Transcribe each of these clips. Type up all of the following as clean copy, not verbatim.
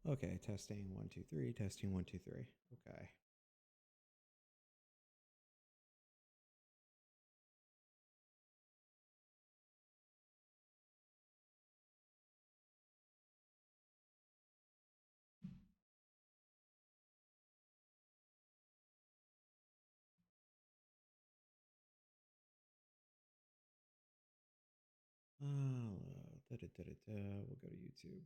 Okay, testing 1 2 3, testing 1 2 3. Okay. We'll go to YouTube.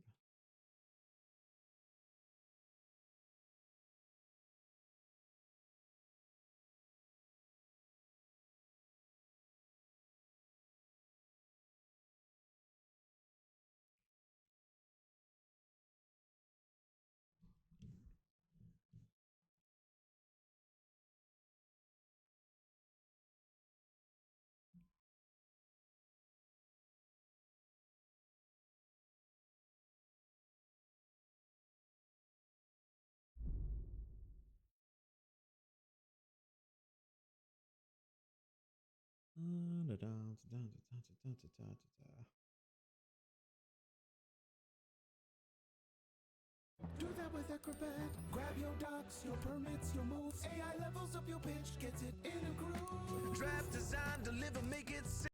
Do that with Acrobat. Grab your docs, your permits, your moves. AI levels up your pitch, gets it in a groove. Draft, design, deliver, make it sick.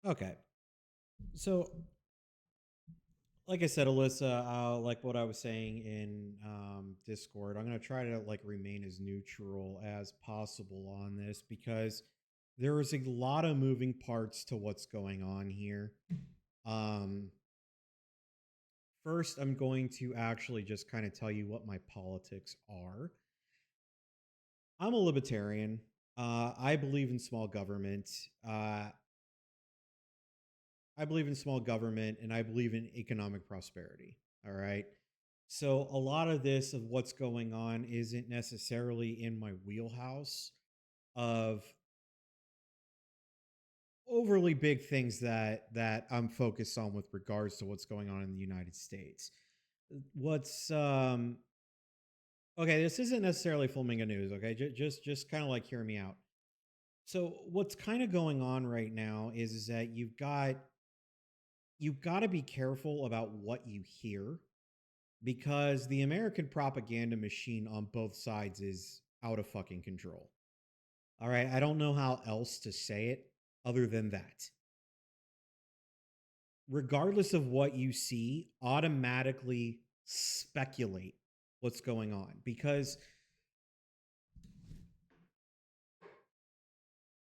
Okay. So, like I said, Alyssa, like what I was saying in Discord, I'm gonna try to like remain as neutral as possible on this because there is a lot of moving parts to what's going on here. Um, First, I'm going to actually just kind of tell you what my politics are. I'm a libertarian. I believe in small government. Uh, I believe in small government and I believe in economic prosperity. All right. So a lot of this of what's going on isn't necessarily in my wheelhouse of overly big things that I'm focused on with regards to what's going on in the United States. What's Okay, this isn't necessarily Flamingo news, okay? Just kind of like hear me out. So what's kind of going on right now is that you've got to be careful about what you hear because the American propaganda machine on both sides is out of fucking control. All right, I don't know how else to say it other than that. Regardless of what you see, automatically speculate what's going on because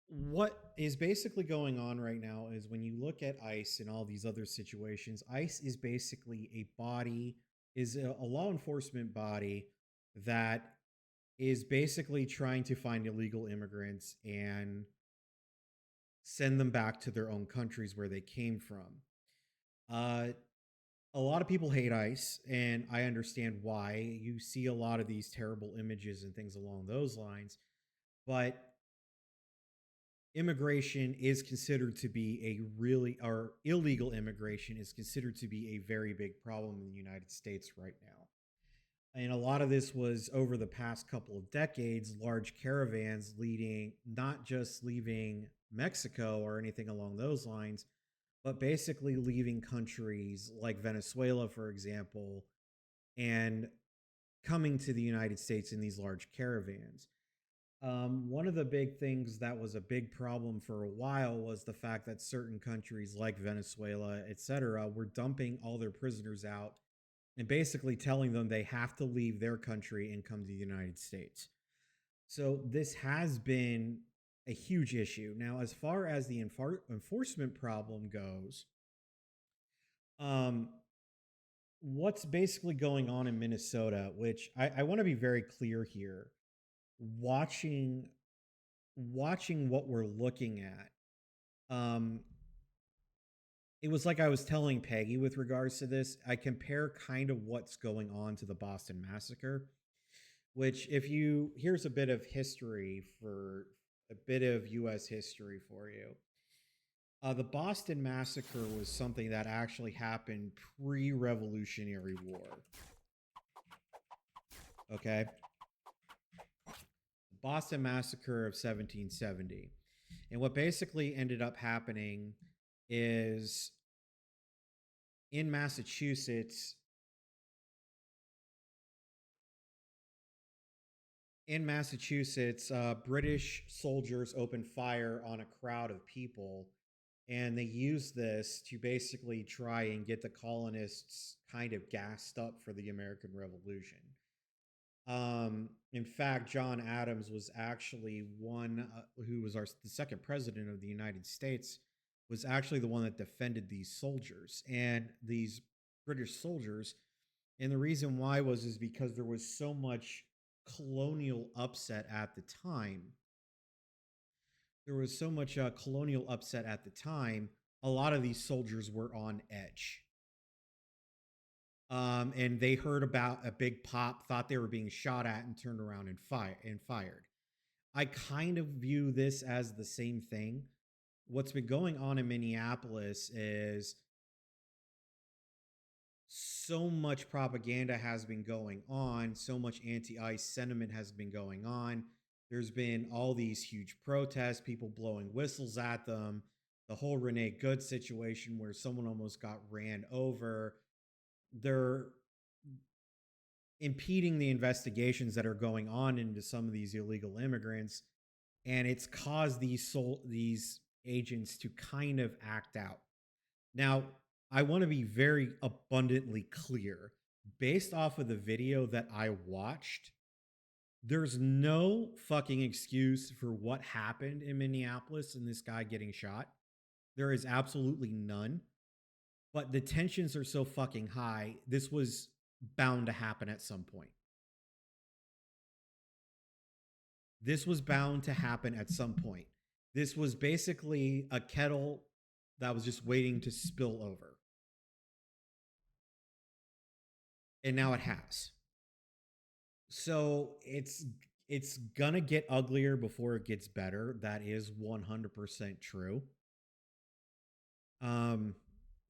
what is basically going on right now is when you look at ICE and all these other situations, ICE is basically a law enforcement body that is basically trying to find illegal immigrants and send them back to their own countries where they came from. Uh, a lot of people hate ICE, and I understand why. You see a lot of these terrible images and things along those lines, but immigration is considered to be or illegal immigration is considered to be a very big problem in the United States right now. And a lot of this was over the past couple of decades, large caravans leading, not just leaving Mexico or anything along those lines, but basically leaving countries like Venezuela, for example, and coming to the United States in these large caravans. One of the big things that was a big problem for a while was the fact that certain countries like Venezuela, etc., were dumping all their prisoners out and basically telling them they have to leave their country and come to the United States. So this has been a huge issue. Now, as far as the enforcement problem goes, um, what's basically going on in Minnesota, which I want to be very clear here, watching what we're looking at. Um, it was like I was telling Peggy with regards to this. I compare kind of what's going on to the Boston Massacre, which, if you, here's a bit of history for a bit of US history for you. The Boston Massacre was something that actually happened pre Revolutionary War. Okay. Boston Massacre of 1770. And what basically ended up happening is in Massachusetts, British soldiers opened fire on a crowd of people, and they used this to basically try and get the colonists kind of gassed up for the American Revolution. In fact, John Adams was actually one who was the second president of the United States, was actually the one that defended these soldiers and these British soldiers. And the reason why is because there was so much colonial upset at the time. A lot of these soldiers were on edge. And they heard about a big pop, thought they were being shot at, and turned around and fired. I kind of view this as the same thing. What's been going on in Minneapolis is so much propaganda has been going on, so much anti-ICE sentiment has been going on. There's been all these huge protests, people blowing whistles at them, the whole Renee Good situation where someone almost got ran over. They're impeding the investigations that are going on into some of these illegal immigrants, and it's caused these agents to kind of act out. Now, I want to be very abundantly clear. Based off of the video that I watched, there's no fucking excuse for what happened in Minneapolis and this guy getting shot. There is absolutely none. But the tensions are so fucking high. This was bound to happen at some point. This was basically a kettle that was just waiting to spill over. And now it has. So it's gonna get uglier before it gets better. That is 100% true.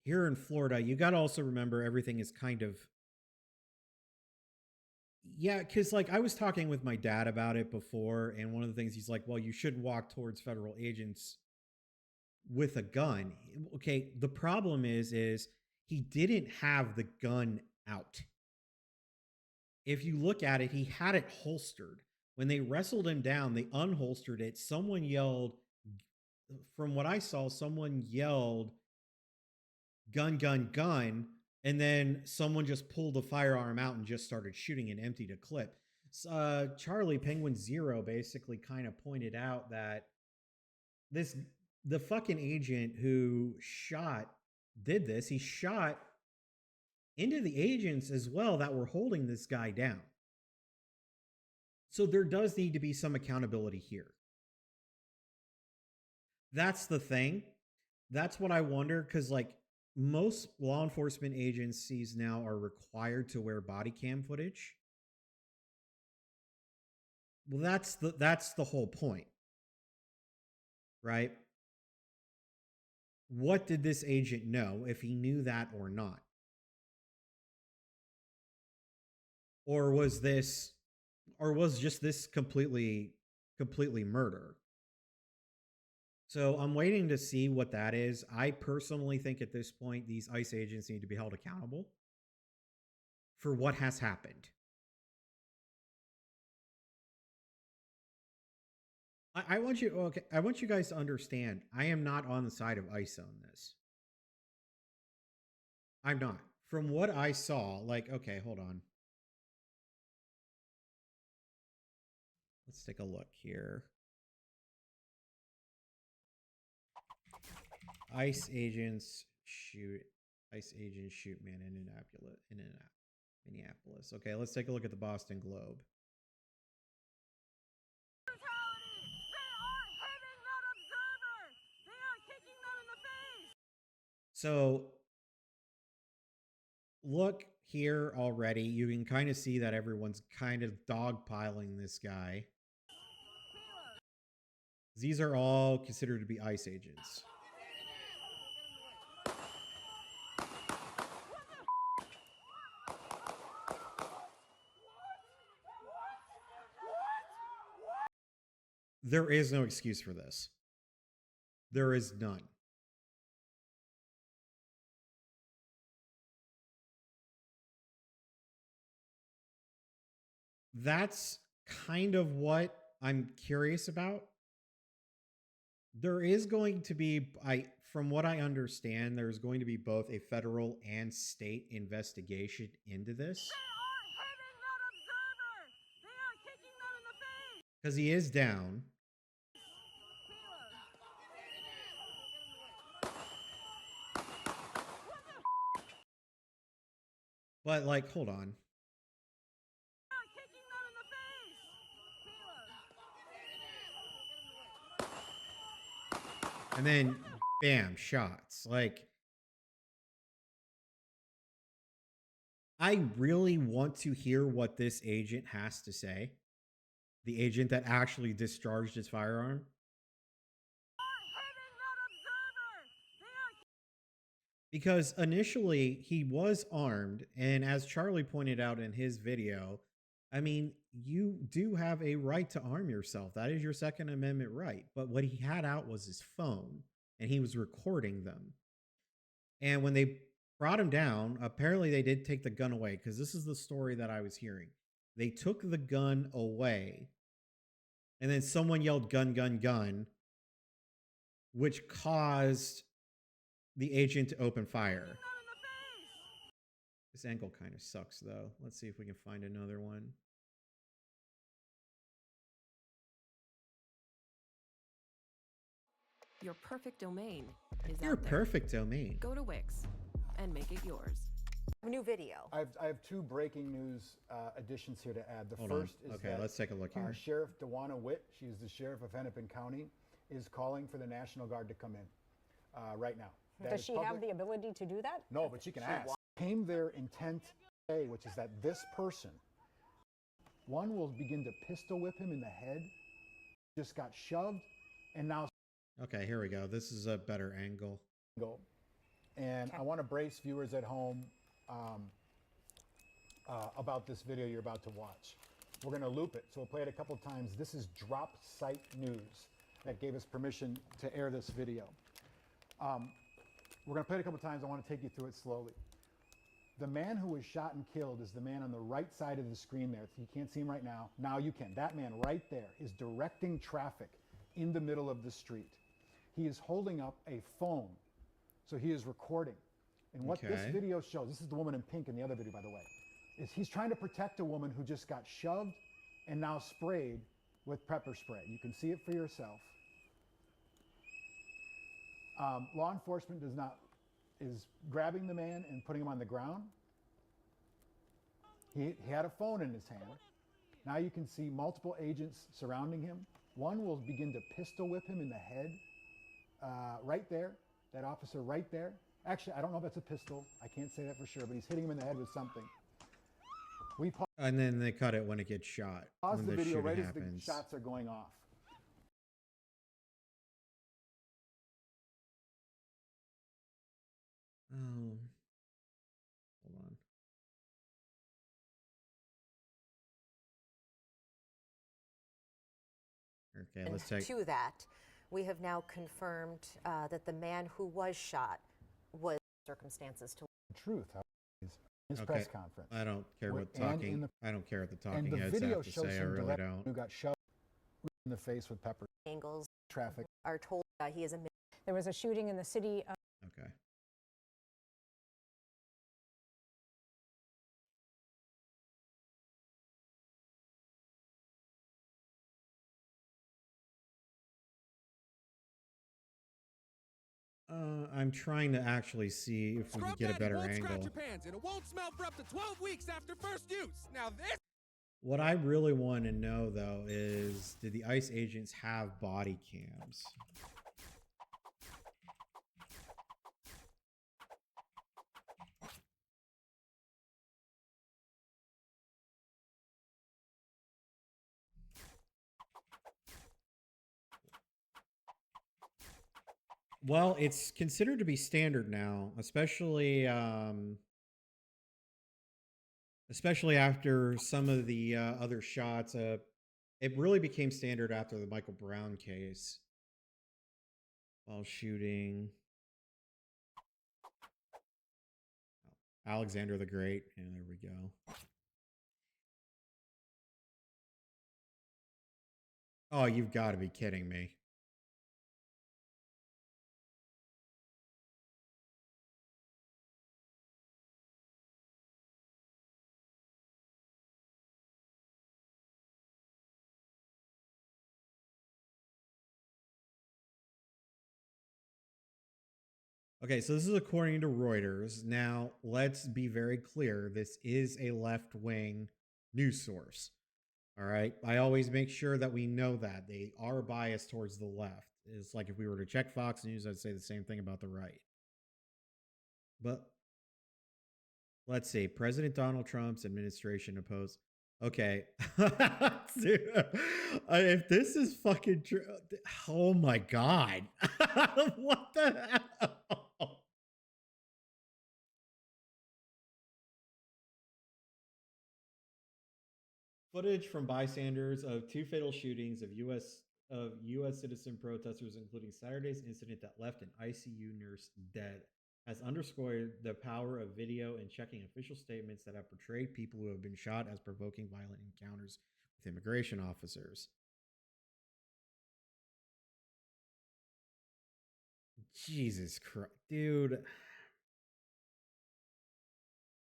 Here in Florida, you got to also remember everything is kind of, yeah, because like I was talking with my dad about it before, and one of the things he's like, well, you shouldn't walk towards federal agents with a gun. Okay, the problem is he didn't have the gun out. If you look at it, he had it holstered. When they wrestled him down, they unholstered it. Someone yelled, from what I saw, someone yelled, gun, gun, gun. And then someone just pulled the firearm out and just started shooting and emptied a clip. Charlie Penguin Zero basically kind of pointed out that the fucking agent who did this. He shot into the agents as well that were holding this guy down. So there does need to be some accountability here. That's the thing. That's what I wonder, because like most law enforcement agencies now are required to wear body cam footage. Well, that's the whole point, right? What did this agent know, if he knew that or not? Or was just this completely murder? So I'm waiting to see what that is. I personally think at this point, these ICE agents need to be held accountable for what has happened. I want you okay. I want you guys to understand. I am not on the side of ICE on this. I'm not. From what I saw, like, okay, hold on. Let's take a look here. ICE agents shoot man in Minneapolis. Okay, let's take a look at the Boston Globe. So look here already. You can kind of see that everyone's kind of dogpiling this guy. These are all considered to be ICE agents. There is no excuse for this. There is none. That's kind of what I'm curious about. There is going to be, from what I understand, there's going to be both a federal and state investigation into this. Because he is down. But, like, hold on. And then, bam, shots. Like, I really want to hear what this agent has to say. The agent that actually discharged his firearm. Because initially he was armed, and as Charlie pointed out in his video, I mean, you do have a right to arm yourself. That is your Second Amendment right. But what he had out was his phone, and he was recording them. And when they brought him down, apparently they did take the gun away, because this is the story that I was hearing. They took the gun away, and then someone yelled, "Gun, gun, gun," which caused the agent to open fire. This angle kind of sucks, though. Let's see if we can find another one. Your perfect domain is Your out there. perfect domain. Go to Wix and make it yours. A new video. I have two breaking news additions here to add. The Hold first on. is Okay, that let's take a look here. Sheriff Dewana Witt, she's the sheriff of Hennepin County, is calling for the National Guard to come in right now. That Does is she have public. the ability to do that? No, but she can ask. Came their intent today, which is that this person, one will begin to pistol whip him in the head, just got shoved, and now Okay, here we go. This is a better angle. go. And I want to brace viewers at home about this video you're about to watch. We're going to loop it, so we'll play it a couple times. This is Drop Site News that gave us permission to air this video. We're going to play it a couple times. I want to take you through it slowly. The man who was shot and killed is the man on the right side of the screen there. You can't see him right now. Now you can. That man right there is directing traffic in the middle of the street. He is holding up a phone, so he is recording. And what this Okay. video shows, this is the woman in pink in the other video, by the way, is he's trying to protect a woman who just got shoved and now sprayed with pepper spray. You can see it for yourself. Law enforcement is grabbing the man and putting him on the ground. He had a phone in his hand. Now you can see multiple agents surrounding him. One will begin to pistol whip him in the head, right there, that officer right there. Actually, I don't know if that's a pistol. I can't say that for sure, but he's hitting him in the head with something. We And then they cut it when it gets shot. pause when the video shooting right as happens. the shots are going off. Hold on. Okay, let's take. To that, we have now confirmed that the man who was shot was circumstances to. Truth, his Okay. press conference. I don't care what And in talking. the- I don't care what the And talking the heads video have to shows say. I him really direct- don't. who got shoved. in the face with pepper angles traffic. are told he is a There was a shooting in the city of Okay. I'm trying to actually see if we can Scrub get a Daddy better won't scratch angle. your pants, and it won't smell for up to 12 weeks after first use. Now this. What I really want to know, though, is did the ICE agents have body cams? Well, it's considered to be standard now, especially after some of the other shots. It really became standard after the Michael Brown case. While shooting Alexander the Great. Yeah, there we go. Oh, you've got to be kidding me. Okay, so this is according to Reuters. Now, let's be very clear. This is a left-wing news source. All right. I always make sure that we know that they are biased towards the left. It's like if we were to check Fox News, I'd say the same thing about the right. But let's see. President Donald Trump's administration opposed. Okay. Dude, if this is fucking true, oh my God. What the hell? Footage from bystanders of two fatal shootings of U.S. citizen protesters, including Saturday's incident that left an ICU nurse dead, has underscored the power of video and checking official statements that have portrayed people who have been shot as provoking violent encounters with immigration officers. Jesus Christ, dude.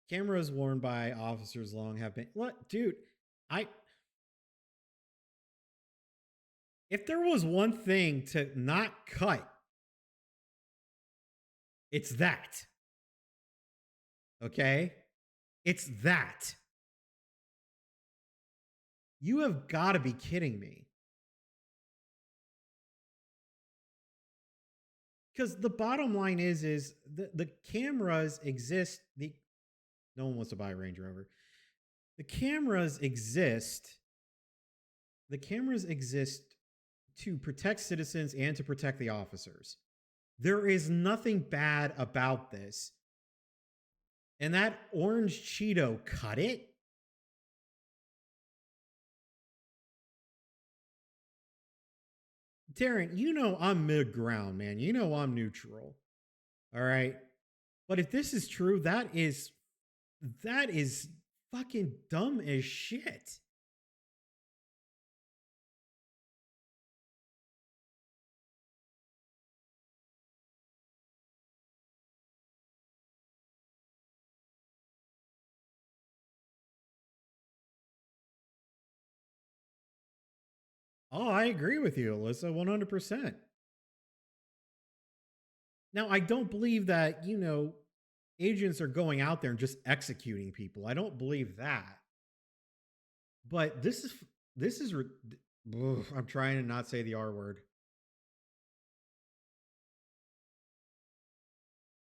Cameras worn by officers long have been what, dude? If there was one thing to not cut, it's that. Okay? It's that. You have got to be kidding me. Because the bottom line is the cameras exist. No one wants to buy a Range Rover. The cameras exist. The cameras exist to protect citizens and to protect the officers. There is nothing bad about this. And that orange Cheeto cut it. Darren, you know I'm mid-ground, man. You know I'm neutral. All right. But if this is true, that is fucking dumb as shit. Oh, I agree with you, Alyssa, 100%. Now, I don't believe that, agents are going out there and just executing people. I don't believe that. But I'm trying to not say the R word.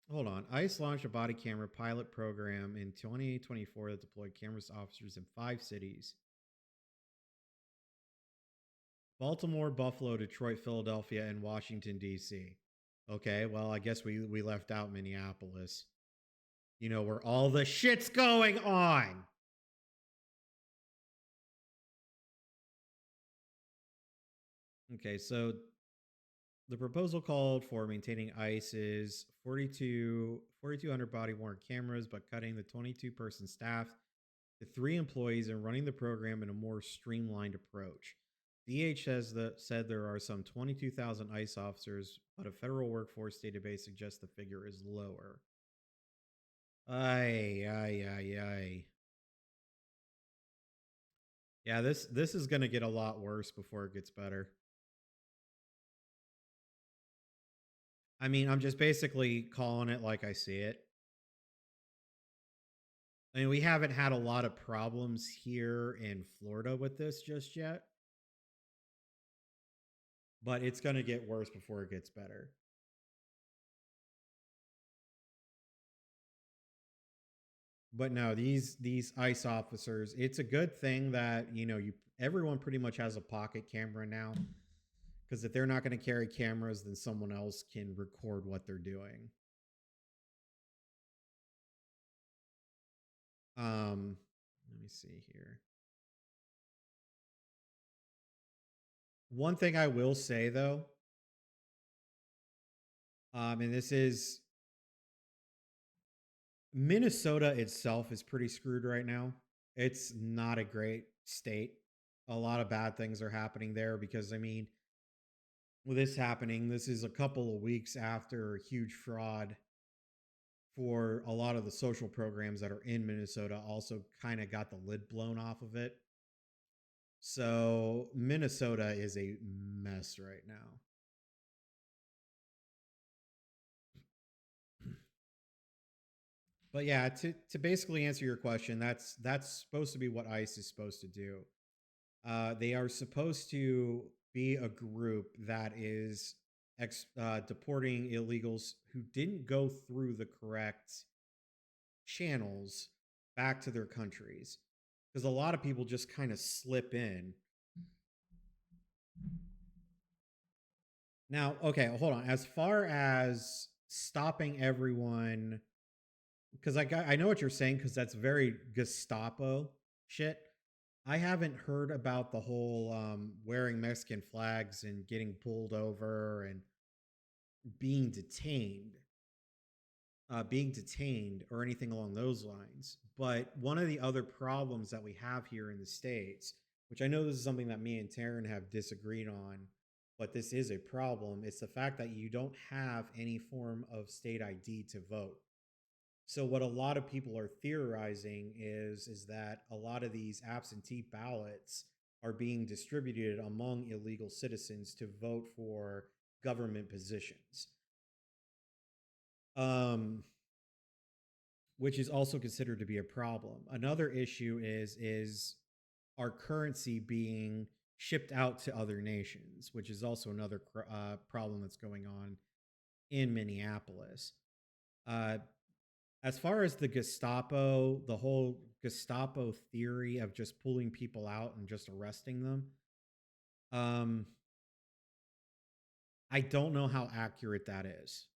Hold on. ICE launched a body camera pilot program in 2024 that deployed cameras to officers in 5 cities. Baltimore, Buffalo, Detroit, Philadelphia, and Washington, D.C. Okay, well, I guess we left out Minneapolis. Where all the shit's going on. Okay, so the proposal called for maintaining ICE's 4,200 body-worn cameras, but cutting the 22-person staff to 3 employees and running the program in a more streamlined approach. said there are some 22,000 ICE officers, but a federal workforce database suggests the figure is lower. Ay, ay, ay, ay. Yeah, this is gonna get a lot worse before it gets better. I mean, I'm just basically calling it like I see it. I mean, we haven't had a lot of problems here in Florida with this just yet, but it's going to get worse before it gets better. But no, these ICE officers, it's a good thing that, you know, everyone pretty much has a pocket camera now, because if they're not going to carry cameras, then someone else can record what they're doing. Let me see here. One thing I will say though, and this is Minnesota itself is pretty screwed right now. It's not a great state. A lot of bad things are happening there because, I mean, with this happening, this is a couple of weeks after a huge fraud for a lot of the social programs that are in Minnesota also kind of got the lid blown off of it. So Minnesota is a mess right now. But yeah, to basically answer your question, that's supposed to be what ICE is supposed to do. They are supposed to be a group that is deporting illegals who didn't go through the correct channels back to their countries, because a lot of people just kind of slip in. Now, okay, hold on. As far as stopping everyone, because I know what you're saying, because that's very Gestapo shit. I haven't heard about the whole wearing Mexican flags and getting pulled over and being detained or anything along those lines. But one of the other problems that we have here in the States, which I know this is something that me and Taryn have disagreed on, but this is a problem, it's the fact that you don't have any form of state ID to vote. So what a lot of people are theorizing is that a lot of these absentee ballots are being distributed among illegal citizens to vote for government positions. Which is also considered to be a problem. Another issue is our currency being shipped out to other nations, which is also another problem that's going on in Minneapolis. As far as the Gestapo, the whole Gestapo theory of just pulling people out and just arresting them, I don't know how accurate that is.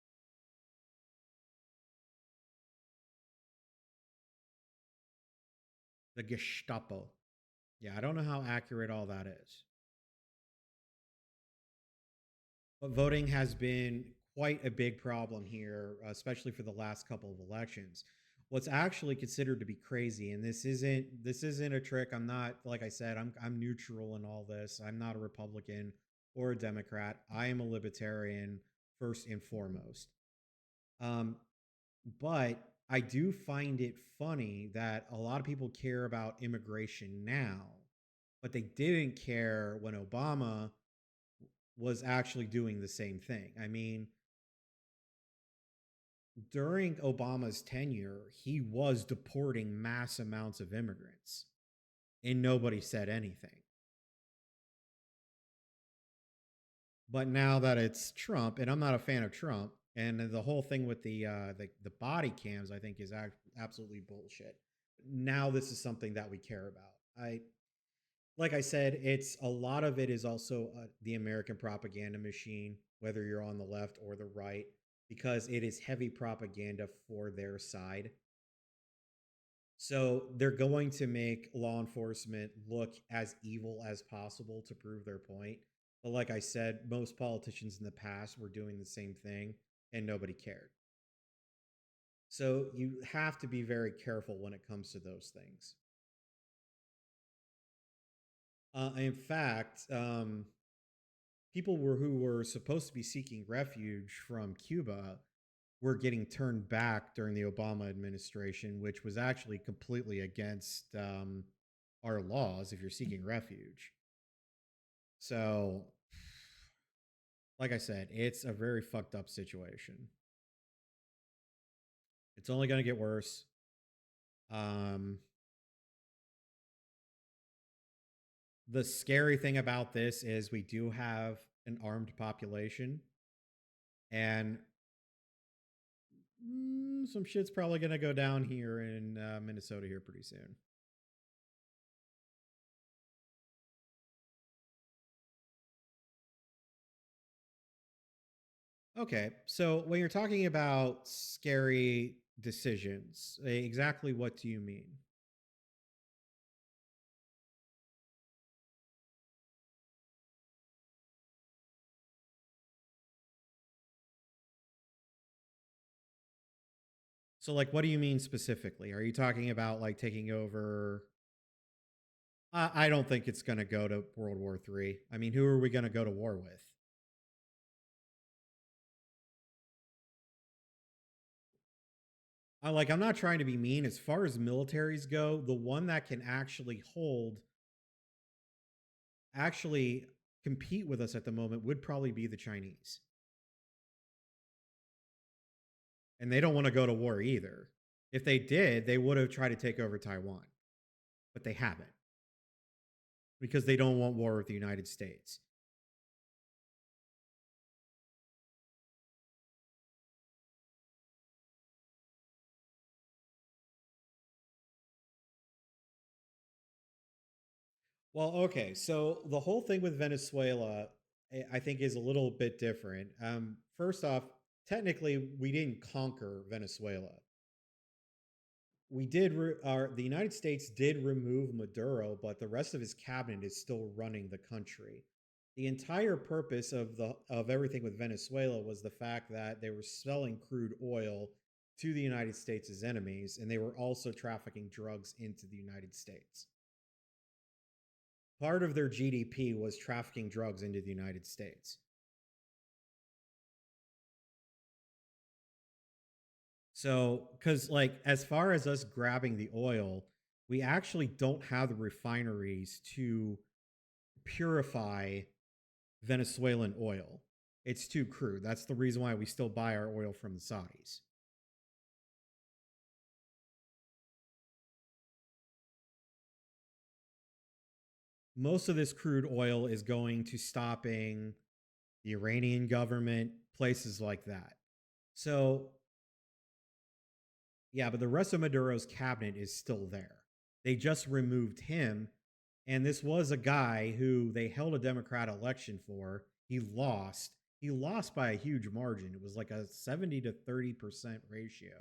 The Gestapo. Yeah, I don't know how accurate all that is. But voting has been quite a big problem here, especially for the last couple of elections. What's actually considered to be crazy, and this isn't a trick. I'm not, like I said, I'm neutral in all this. I'm not a Republican or a Democrat. I am a libertarian first and foremost. But I do find it funny that a lot of people care about immigration now, but they didn't care when Obama was actually doing the same thing. I mean, during Obama's tenure, he was deporting mass amounts of immigrants, and nobody said anything. But now that it's Trump, and I'm not a fan of Trump, and the whole thing with the body cams, I think, is absolutely bullshit. Now this is something that we care about. Like I said, it's a lot of it is also the American propaganda machine, whether you're on the left or the right, because it is heavy propaganda for their side. So they're going to make law enforcement look as evil as possible to prove their point. But like I said, most politicians in the past were doing the same thing and nobody cared. So you have to be very careful when it comes to those things. In fact, people who were supposed to be seeking refuge from Cuba were getting turned back during the Obama administration, which was actually completely against our laws if you're seeking refuge. So, like I said, it's a very fucked up situation. It's only going to get worse. The scary thing about this is we do have an armed population, and some shit's probably going to go down here in Minnesota here pretty soon. Okay, so when you're talking about scary decisions, exactly what do you mean? So, like, what do you mean specifically? Are you talking about like taking over? I don't think it's going to go to World War III. I mean, who are we going to go to war with? I'm not trying to be mean. As far as militaries go, the one that can actually compete with us at the moment would probably be the Chinese. And they don't want to go to war either. If they did, they would have tried to take over Taiwan, but they haven't because they don't want war with the United States. Well, okay. So the whole thing with Venezuela, I think, is a little bit different. First off, technically, we didn't conquer Venezuela. The United States did remove Maduro, but the rest of his cabinet is still running the country. The entire purpose of everything with Venezuela was the fact that they were selling crude oil to the United States as enemies, and they were also trafficking drugs into the United States. Part of their GDP was trafficking drugs into the United States. So, because like as far as us grabbing the oil, we actually don't have the refineries to purify Venezuelan oil. It's too crude. That's the reason why we still buy our oil from the Saudis. Most of this crude oil is going to stopping the Iranian government, places like that. So, yeah, but the rest of Maduro's cabinet is still there. They just removed him. And this was a guy who they held a Democrat election for. He lost. He lost by a huge margin. It was like a 70 to 30% ratio.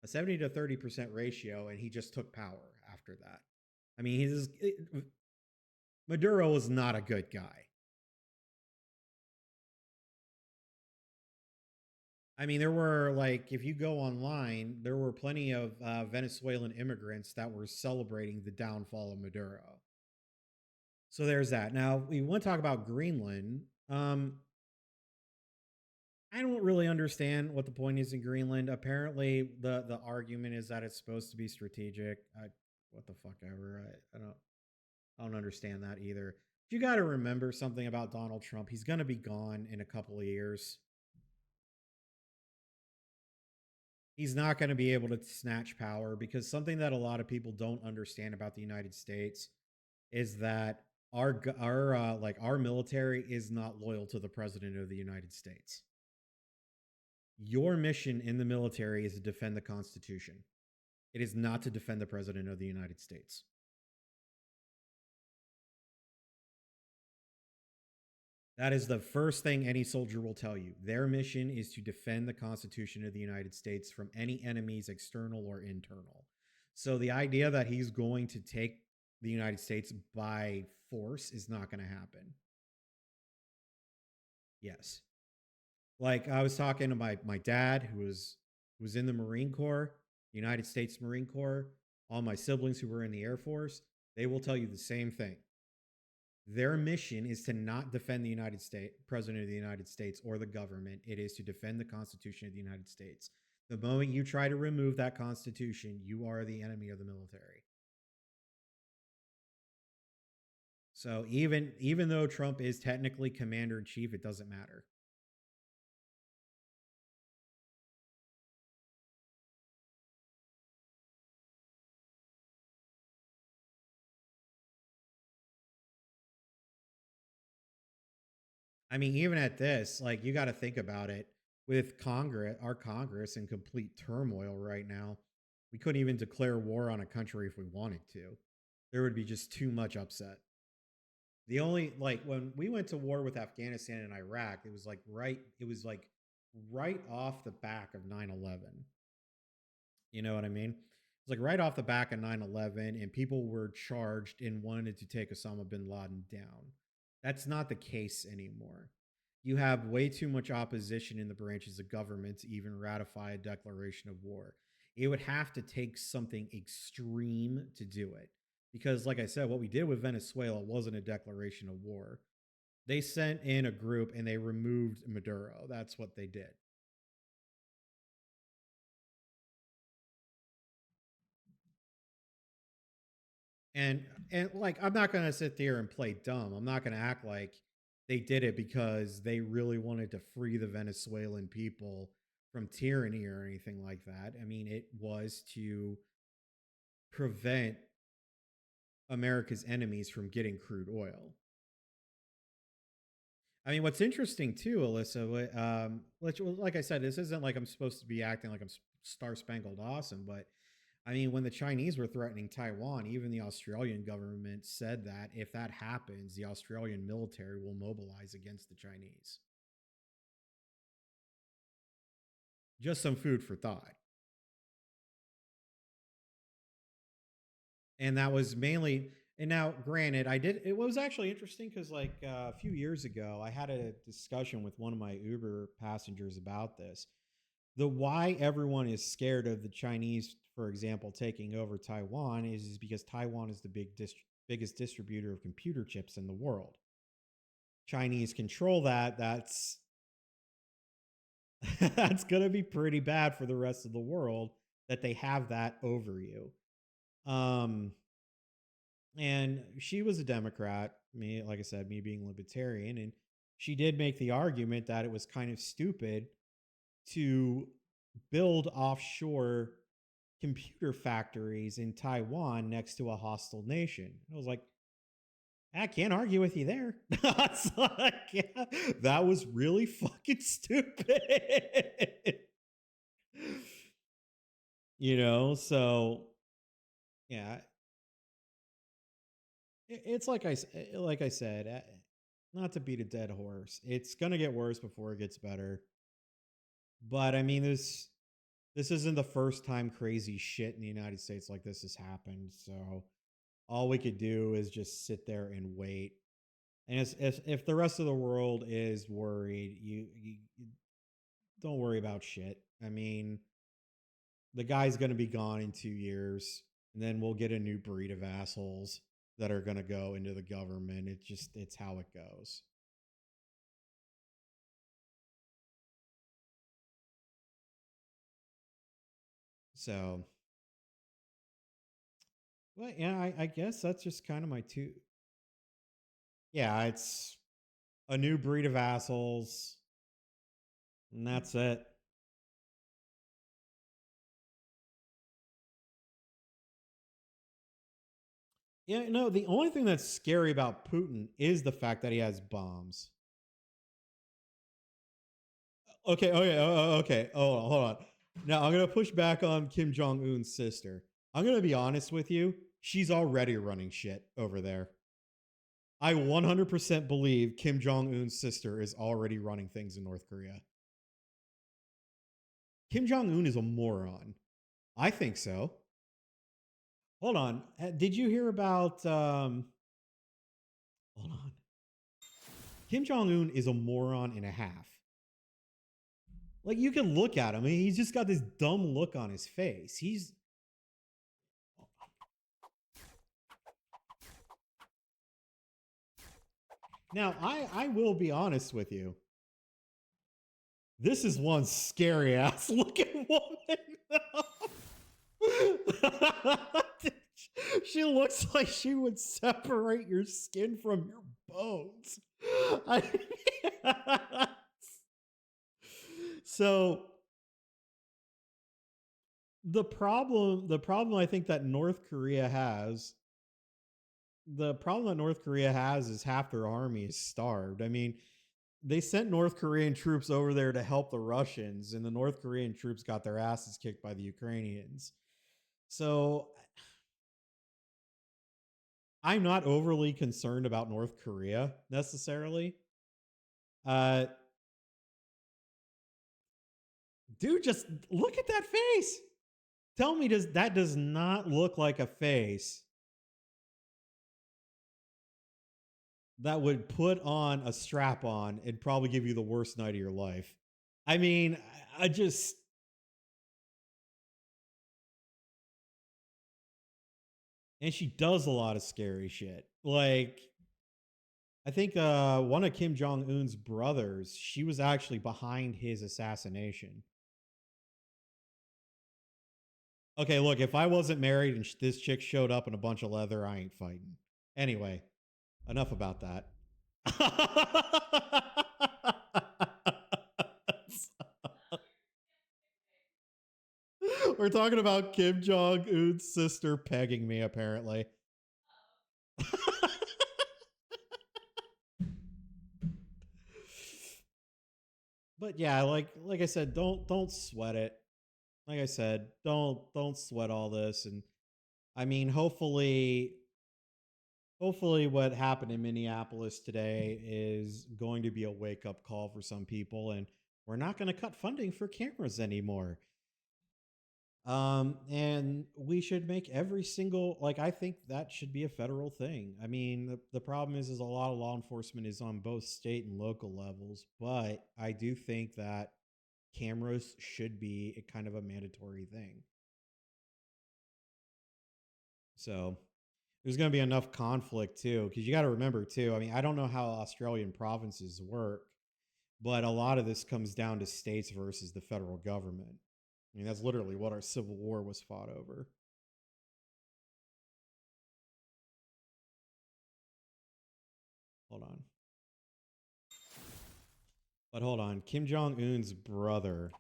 A 70 to 30% ratio, and he just took power after that. I mean, Maduro was not a good guy. I mean, there were like, if you go online, there were plenty of Venezuelan immigrants that were celebrating the downfall of Maduro. So there's that. Now we want to talk about Greenland. I don't really understand what the point is in Greenland. Apparently, the argument is that it's supposed to be strategic. What the fuck ever. I don't understand that either. You got to remember something about Donald Trump. He's going to be gone in a couple of years. He's not going to be able to snatch power because something that a lot of people don't understand about the United States is that our military is not loyal to the president of the United States. Your mission in the military is to defend the Constitution. It is not to defend the president of the United States. That is the first thing any soldier will tell you. Their mission is to defend the Constitution of the United States from any enemies, external or internal. So the idea that he's going to take the United States by force is not going to happen. Yes. Like I was talking to my dad who was in the Marine Corps, the United States Marine Corps, all my siblings who were in the Air Force, they will tell you the same thing. Their mission is to not defend the United States, President of the United States, or the government. It is to defend the Constitution of the United States. The moment you try to remove that Constitution, you are the enemy of the military. So even though Trump is technically commander in chief, it doesn't matter. I mean, even at this, like, you got to think about it. With Congress, our Congress in complete turmoil right now, we couldn't even declare war on a country if we wanted to. There would be just too much upset. The only, like, when we went to war with Afghanistan and Iraq, it was like right off the back of 9/11. You know what I mean? It was like right off the back of 9/11, and people were charged and wanted to take Osama bin Laden down. That's not the case anymore. You have way too much opposition in the branches of government to even ratify a declaration of war. It would have to take something extreme to do it. Because, like I said, what we did with Venezuela wasn't a declaration of war. They sent in a group and they removed Maduro. That's what they did. And like, I'm not going to sit there and play dumb. I'm not going to act like they did it because they really wanted to free the Venezuelan people from tyranny or anything like that. I mean, it was to prevent America's enemies from getting crude oil. I mean, what's interesting too, Alyssa, like I said, this isn't like I'm supposed to be acting like I'm Star Spangled Awesome, but I mean, when the Chinese were threatening Taiwan, even the Australian government said that if that happens, the Australian military will mobilize against the Chinese. Just some food for thought. And that was mainly, and now granted, it was actually interesting because like a few years ago, I had a discussion with one of my Uber passengers about this. The why everyone is scared of the Chinese, for example, taking over Taiwan is because Taiwan is the biggest distributor of computer chips in the world. Chinese control that. That's that's going to be pretty bad for the rest of the world that they have that over you. And she was a Democrat, me, like I said, me being libertarian, and she did make the argument that it was kind of stupid to build offshore computer factories in Taiwan next to a hostile nation. I was like, I can't argue with you there. Like, yeah, that was really fucking stupid. You know, so yeah, it's like I said, not to beat a dead horse. It's gonna get worse before it gets better. But I mean, this isn't the first time crazy shit in the United States like this has happened. So all we could do is just sit there and wait. And if the rest of the world is worried, you don't worry about shit. I mean, the guy's going to be gone in 2 years, and then we'll get a new breed of assholes that are going to go into the government. It's how it goes. So, well, yeah, I guess that's just kind of my two. Yeah, it's a new breed of assholes, and that's it. Yeah, no, the only thing that's scary about Putin is the fact that he has bombs. Okay, okay. Hold on. Now, I'm going to push back on Kim Jong-un's sister. I'm going to be honest with you. She's already running shit over there. I 100% believe Kim Jong-un's sister is already running things in North Korea. Kim Jong-un is a moron. I think so. Hold on. Did you hear about... hold on. Kim Jong-un is a moron and a half. Like, you can look at him. I mean, he's just got this dumb look on his face. He's... Now, I will be honest with you. This is one scary ass looking woman. She looks like she would separate your skin from your bones. So the problem I think that North Korea has, is half their army is starved. I mean, they sent North Korean troops over there to help the Russians, and the North Korean troops got their asses kicked by the Ukrainians. So I'm not overly concerned about North Korea necessarily. Dude, just look at that face. Tell me, does not look like a face that would put on a strap on and probably give you the worst night of your life? I mean, I just. And she does a lot of scary shit. Like, I think one of Kim Jong Un's brothers, she was actually behind his assassination. Okay, look, if I wasn't married and this chick showed up in a bunch of leather, I ain't fighting. Anyway, enough about that. We're talking about Kim Jong Un's sister pegging me, apparently. But yeah, like I said, don't sweat it. Like I said, don't sweat all this. And I mean, hopefully what happened in Minneapolis today is going to be a wake-up call for some people, and we're not going to cut funding for cameras anymore. And we should make every single, like, I think that should be a federal thing. I mean, the problem is a lot of law enforcement is on both state and local levels, but I do think that cameras should be a kind of a mandatory thing. So there's going to be enough conflict too, because you got to remember too. I mean, I don't know how Australian provinces work, but a lot of this comes down to states versus the federal government. I mean, that's literally what our Civil War was fought over. Hold on. But hold on. Kim Jong Un's brother.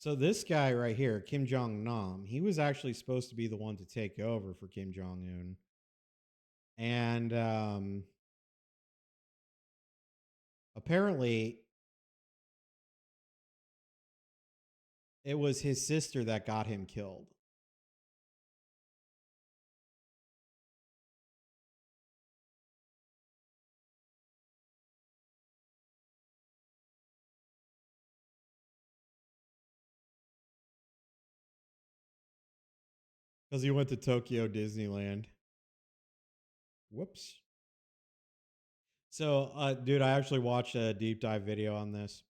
So this guy right here, Kim Jong Nam, he was actually supposed to be the one to take over for Kim Jong Un. And apparently it was his sister that got him killed. Because he went to Tokyo Disneyland. Whoops. So, dude, I actually watched a deep dive video on this.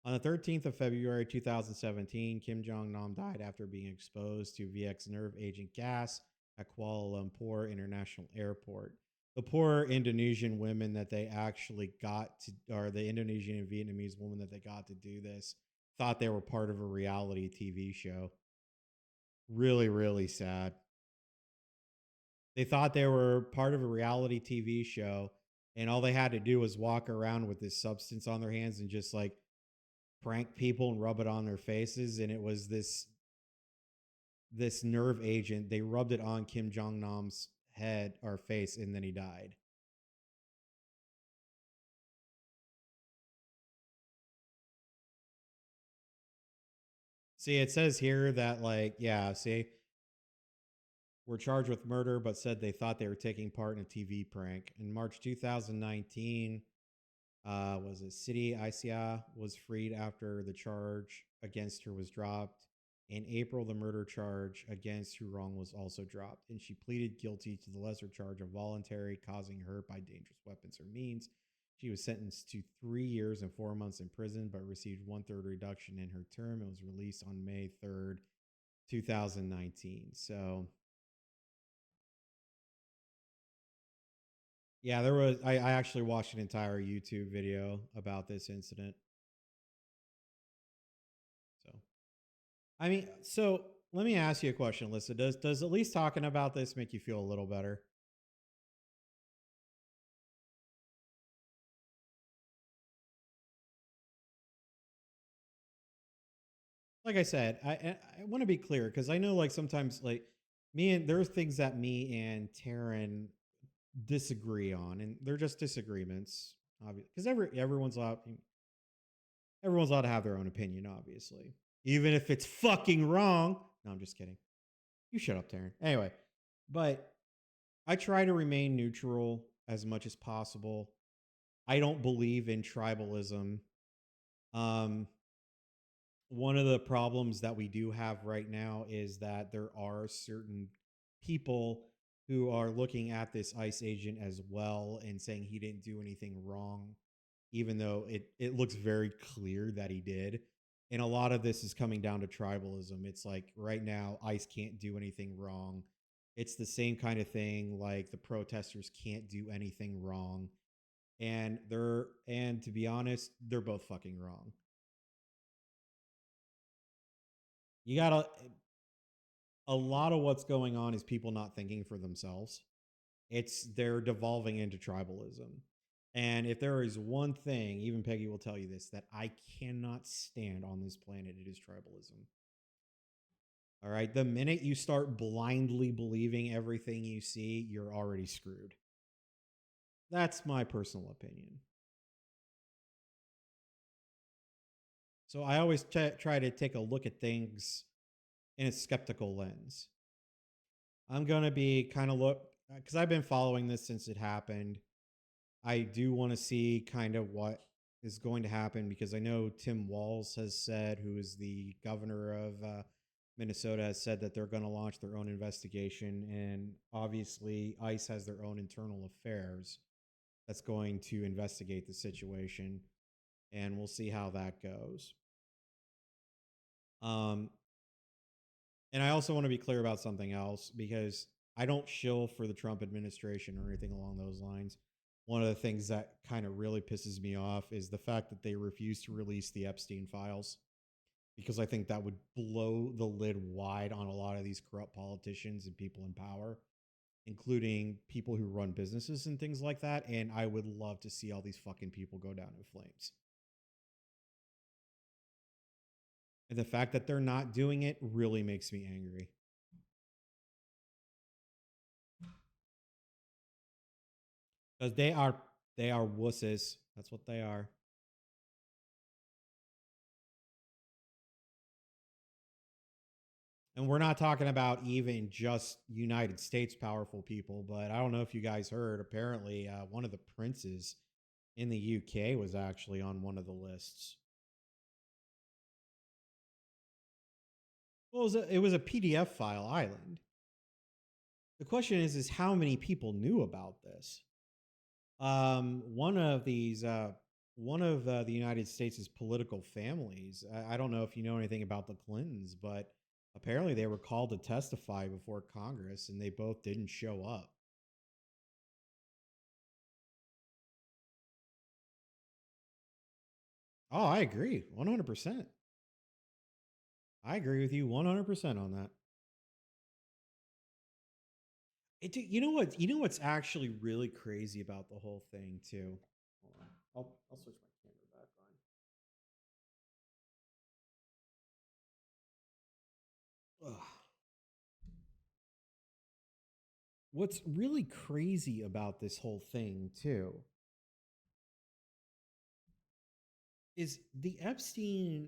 On the 13th of February 2017, Kim Jong Nam died after being exposed to VX nerve agent gas at Kuala Lumpur International Airport. The poor Indonesian women that they actually got to, or the Indonesian and Vietnamese women that they got to do this, thought they were part of a reality TV show. Really, really sad. They thought they were part of a reality TV show, and all they had to do was walk around with this substance on their hands and just like prank people and rub it on their faces. And it was this nerve agent. They rubbed it on Kim Jong Nam's head or face, and then he died. See, it says here that, like, yeah, see, were charged with murder, but said they thought they were taking part in a TV prank. In March 2019, was it City Asia was freed after the charge against her was dropped. In April, the murder charge against Hu Rong was also dropped, and she pleaded guilty to the lesser charge of voluntary causing hurt by dangerous weapons or means. She was sentenced to 3 years and 4 months in prison, but received 1/3 reduction in her term and was released on May 3rd, 2019. So, yeah, I actually watched an entire YouTube video about this incident. So, I mean, so let me ask you a question, Alyssa. Does at least talking about this make you feel a little better? Like I said, I want to be clear because I know like sometimes like there are things that me and Taryn disagree on, and they're just disagreements, obviously, because everyone's allowed to have their own opinion, obviously, even if it's fucking wrong. No, I'm just kidding. You shut up, Taryn. Anyway, but I try to remain neutral as much as possible. I don't believe in tribalism. Um, One of the problems that we do have right now is that there are certain people who are looking at this ICE agent as well and saying he didn't do anything wrong, even though it looks very clear that he did. And a lot of this is coming down to tribalism. It's like right now, ICE can't do anything wrong. It's the same kind of thing like the protesters can't do anything wrong. And to be honest, they're both fucking wrong. You gotta A lot of what's going on is people not thinking for themselves. They're devolving into tribalism. And if there is one thing, even Peggy will tell you this, that I cannot stand on this planet, it is tribalism. All right. The minute you start blindly believing everything you see, you're already screwed. That's my personal opinion. So I always try to take a look at things in a skeptical lens. I'm going to be kind of because I've been following this since it happened. I do want to see kind of what is going to happen because I know Tim Walz has said, who is the governor of Minnesota, has said that they're going to launch their own investigation. And obviously, ICE has their own internal affairs that's going to investigate the situation. And we'll see how that goes. And I also want to be clear about something else because I don't shill for the Trump administration or anything along those lines. One of the things that kind of really pisses me off is the fact that they refuse to release the Epstein files, because I think that would blow the lid wide on a lot of these corrupt politicians and people in power, including people who run businesses and things like that. And I would love to see all these fucking people go down in flames. And the fact that they're not doing it really makes me angry. Because they are wusses. That's what they are. And we're not talking about even just United States powerful people, but I don't know if you guys heard, apparently one of the princes in the UK was actually on one of the lists. Well, it was a PDF file island. The question is how many people knew about this? One of the United States' political families. I don't know if you know anything about the Clintons, but apparently they were called to testify before Congress, and they both didn't show up. Oh, I agree, 100%. I agree with you 100% on that. You know what? You know what's actually really crazy about the whole thing too. Hold on, I'll switch my camera back on. Ugh. What's really crazy about this whole thing too is the Epstein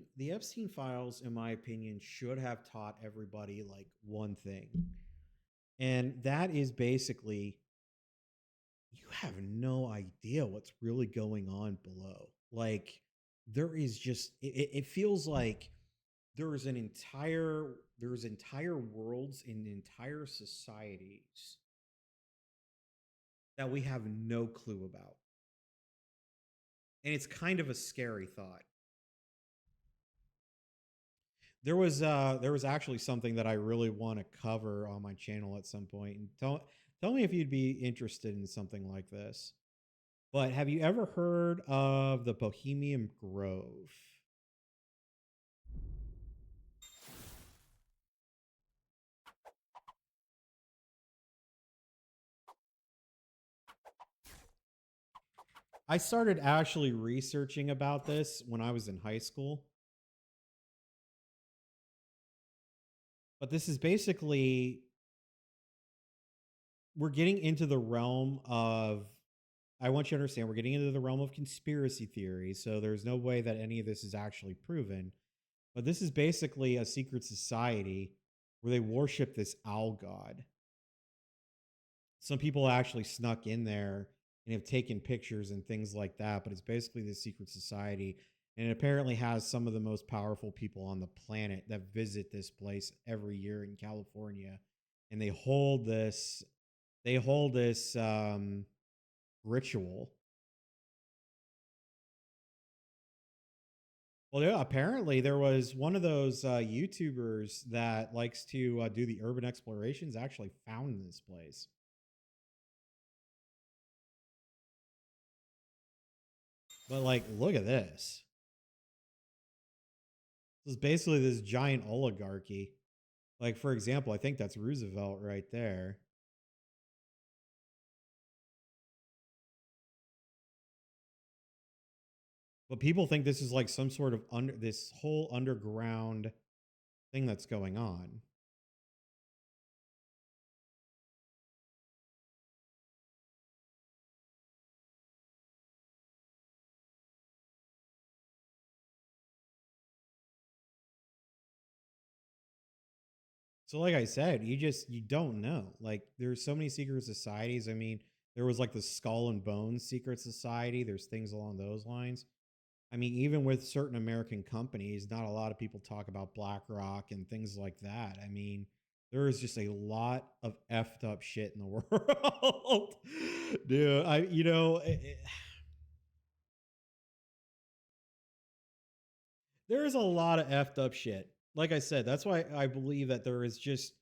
files, in my opinion, should have taught everybody like one thing. And that is basically, you have no idea what's really going on below. Like, there is just, it feels like there's entire worlds and entire societies that we have no clue about. And it's kind of a scary thought. There was actually something that I really want to cover on my channel at some point. And tell me if you'd be interested in something like this. But have you ever heard of the Bohemian Grove? I started actually researching about this when I was in high school. But this is basically, we're getting into the realm of, I want you to understand, we're getting into the realm of conspiracy theories. So there's no way that any of this is actually proven. But this is basically a secret society where they worship this owl god. Some people actually snuck in there and have taken pictures and things like that. But it's basically this secret society. And it apparently has some of the most powerful people on the planet that visit this place every year in California. And they hold this ritual. Well, yeah, apparently there was one of those YouTubers that likes to do the urban explorations actually found this place. But like, look at this. This is basically this giant oligarchy. Like, for example, I think that's Roosevelt right there. But people think this is like some sort of this whole underground thing that's going on. So like I said, you don't know. Like there's so many secret societies. I mean, there was like the Skull and Bones secret society. There's things along those lines. I mean, even with certain American companies, not a lot of people talk about BlackRock and things like that. I mean, there is just a lot of effed up shit in the world. Dude, there is a lot of effed up shit. Like I said, that's why I believe that there is just,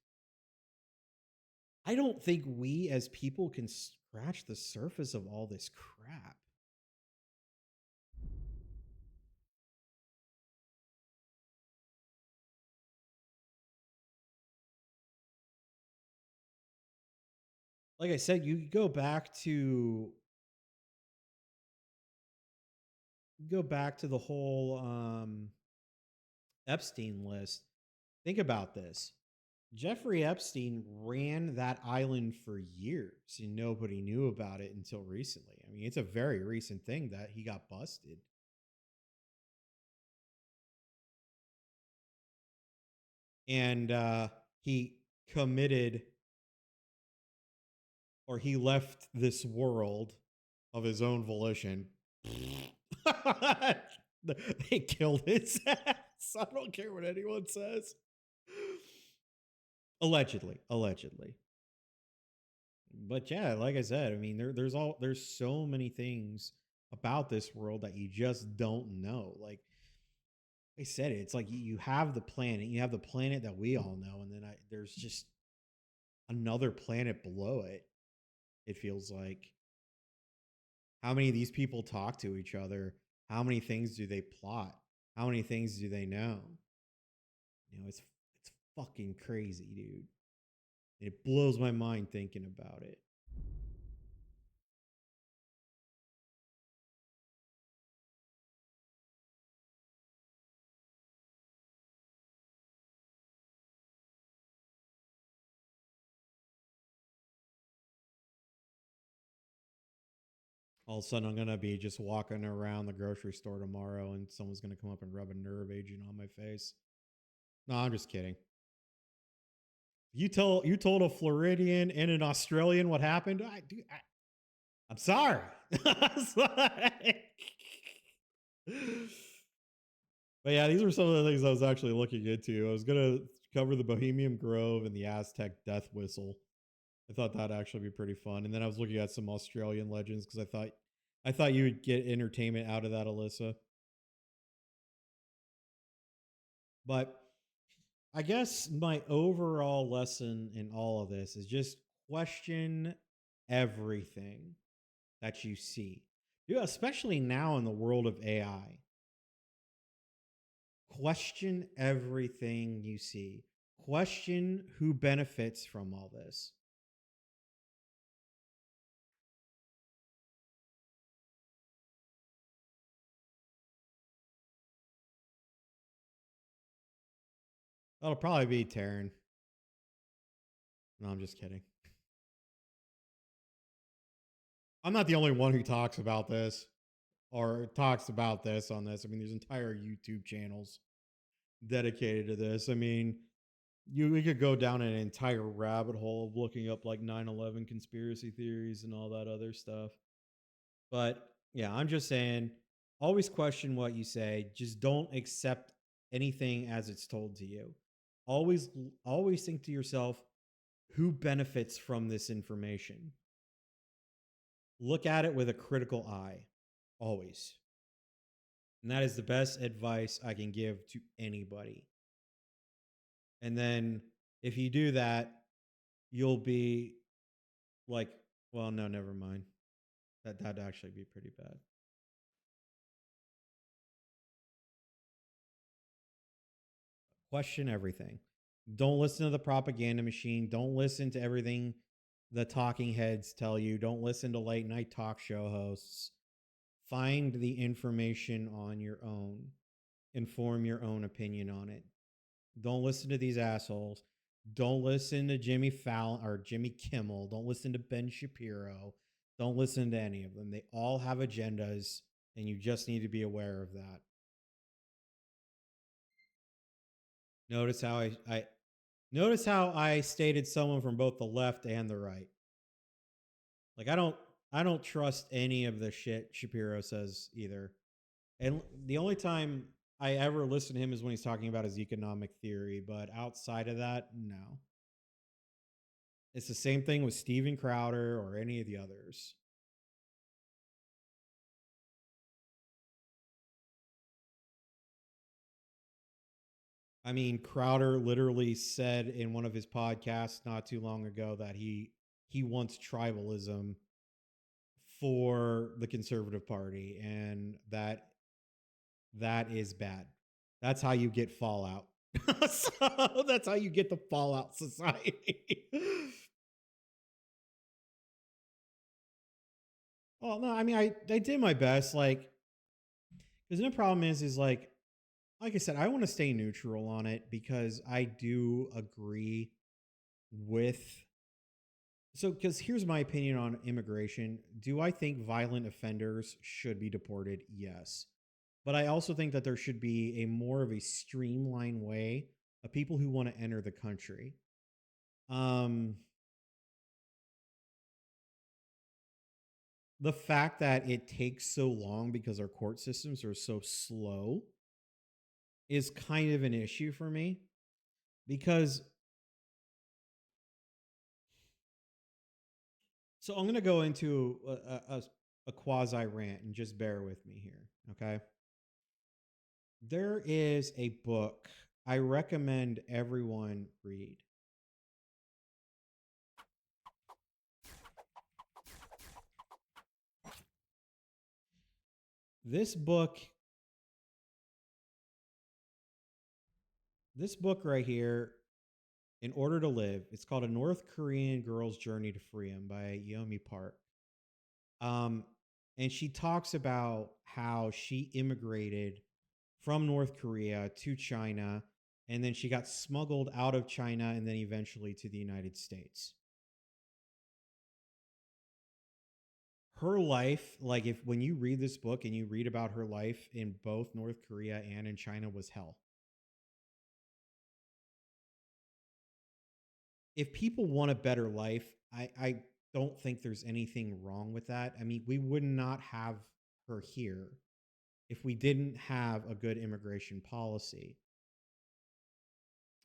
I don't think we as people can scratch the surface of all this crap. Like I said, you go back to the whole Epstein list. Think about this. Jeffrey Epstein ran that island for years and nobody knew about it until recently. I mean, it's a very recent thing that he got busted. And he committed, or he left this world of his own volition. They killed his ass. I don't care what anyone says. Allegedly. But yeah, like I said, I mean, there's so many things about this world that you just don't know. Like I said, it's like you have the planet that we all know, and then there's just another planet below it. It feels like, how many of these people talk to each other? How many things do they plot? How many things do they know? You know, it's fucking crazy, dude. It blows my mind thinking about it. All of a sudden, I'm going to be just walking around the grocery store tomorrow and someone's going to come up and rub a nerve agent on my face. No, I'm just kidding. You told a Floridian and an Australian what happened? I'm sorry. But yeah, these are some of the things I was actually looking into. I was going to cover the Bohemian Grove and the Aztec death whistle. I thought that'd actually be pretty fun. And then I was looking at some Australian legends because I thought I thought you would get entertainment out of that, Alyssa. But I guess my overall lesson in all of this is just question everything that you see. Yeah, especially now in the world of AI. Question everything you see. Question who benefits from all this. That'll probably be Taryn. No, I'm just kidding. I'm not the only one who talks about this or talks about this on this. I mean, there's entire YouTube channels dedicated to this. I mean, we could go down an entire rabbit hole of looking up like 9/11 conspiracy theories and all that other stuff. But yeah, I'm just saying, always question what you say. Just don't accept anything as it's told to you. Always think to yourself, who benefits from this information? Look at it with a critical eye, always. And that is the best advice I can give to anybody. And then if you do that, you'll be like, well, no, never mind. That'd actually be pretty bad. Question everything. Don't listen to the propaganda machine. Don't listen to everything the talking heads tell you. Don't listen to late night talk show hosts. Find the information on your own. Inform your own opinion on it. Don't listen to these assholes. Don't listen to Jimmy Fallon or Jimmy Kimmel. Don't listen to Ben Shapiro. Don't listen to any of them. They all have agendas, and you just need to be aware of that. Notice how I stated someone from both the left and the right. Like I don't trust any of the shit Shapiro says either. And the only time I ever listen to him is when he's talking about his economic theory, but outside of that, no. It's the same thing with Steven Crowder or any of the others. I mean, Crowder literally said in one of his podcasts not too long ago that he wants tribalism for the Conservative Party, and that is bad. That's how you get fallout. So that's how you get the fallout society. Well, no, I mean, I did my best, like, because the problem is like I said, I want to stay neutral on it because I do agree with. So, because here's my opinion on immigration. Do I think violent offenders should be deported? Yes. But I also think that there should be a more of a streamlined way of people who want to enter the country. The fact that it takes so long because our court systems are so slow is kind of an issue for me, because so I'm going to go into a quasi rant and just bear with me here. Okay. There is a book I recommend everyone read. This book right here, In Order to Live, it's called A North Korean Girl's Journey to Freedom by Yeonmi Park. And she talks about how she immigrated from North Korea to China, and then she got smuggled out of China and then eventually to the United States. Her life, like when you read this book and you read about her life in both North Korea and in China, was hell. If people want a better life, I don't think there's anything wrong with that. I mean, we would not have her here if we didn't have a good immigration policy.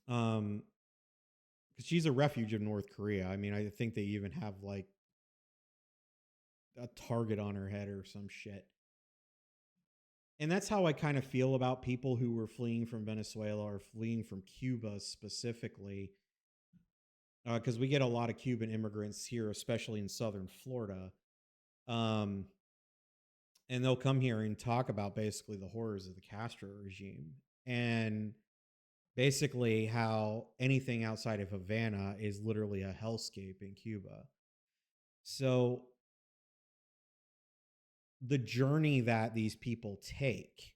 Because she's a refuge of North Korea. I mean, I think they even have like a target on her head or some shit. And that's how I kind of feel about people who were fleeing from Venezuela or fleeing from Cuba specifically, because we get a lot of Cuban immigrants here, especially in southern Florida. Um, and they'll come here and talk about basically the horrors of the Castro regime and basically how anything outside of Havana is literally a hellscape in Cuba. So the journey that these people take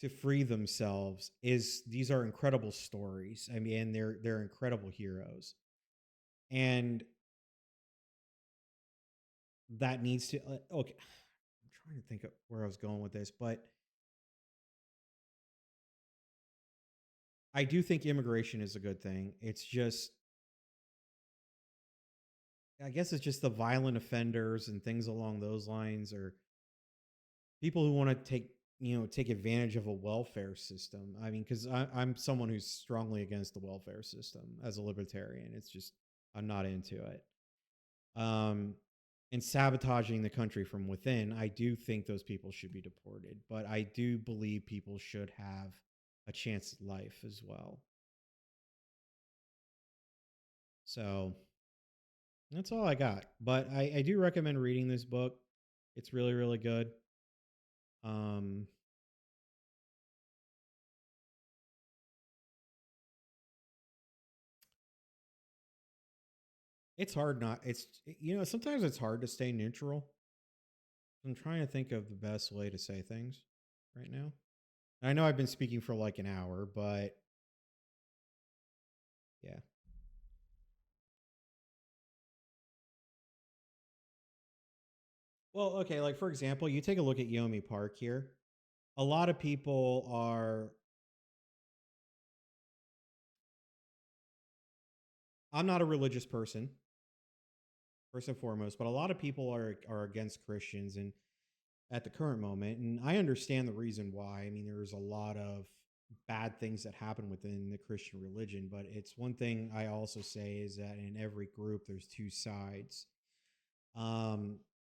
to free themselves these are incredible stories. I mean, they're incredible heroes. And that needs to okay. I'm trying to think of where I was going with this, but I do think immigration is a good thing. It's just I guess it's just the violent offenders and things along those lines, or people who want to take advantage of a welfare system. I mean, because I'm someone who's strongly against the welfare system as a libertarian. It's just I'm not into it. And sabotaging the country from within, I do think those people should be deported. But I do believe people should have a chance at life as well. So that's all I got. But I do recommend reading this book. It's really, really good. It's hard not it's sometimes it's hard to stay neutral. I'm trying to think of the best way to say things right now. I know I've been speaking for like an hour, but yeah. Well, okay, like for example, you take a look at Yomi Park here. A lot of people are I'm not a religious person, first and foremost, but a lot of people are against Christians and at the current moment, and I understand the reason why. I mean, there's a lot of bad things that happen within the Christian religion, but it's one thing I also say is that in every group there's two sides.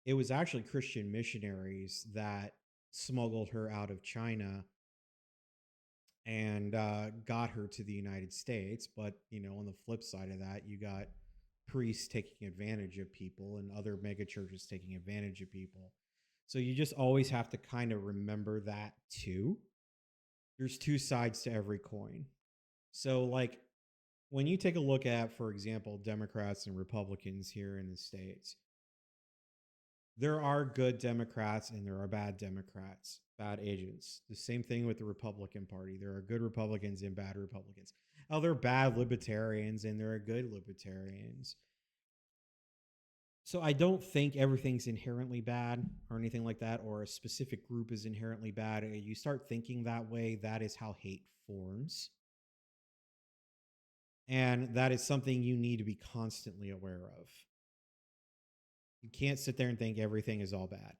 It was actually Christian missionaries that smuggled her out of China and got her to the United States. But, on the flip side of that, you got priests taking advantage of people and other mega churches taking advantage of people. So you just always have to kind of remember that too. There's two sides to every coin. So, like, when you take a look at, for example, Democrats and Republicans here in the States, there are good Democrats and there are bad Democrats, bad agents. The same thing with the Republican Party. There are good Republicans and bad Republicans. Oh, there are bad libertarians and there are good libertarians. So I don't think everything's inherently bad or anything like that, or a specific group is inherently bad. You start thinking that way, that is how hate forms. And that is something you need to be constantly aware of. You can't sit there and think everything is all bad.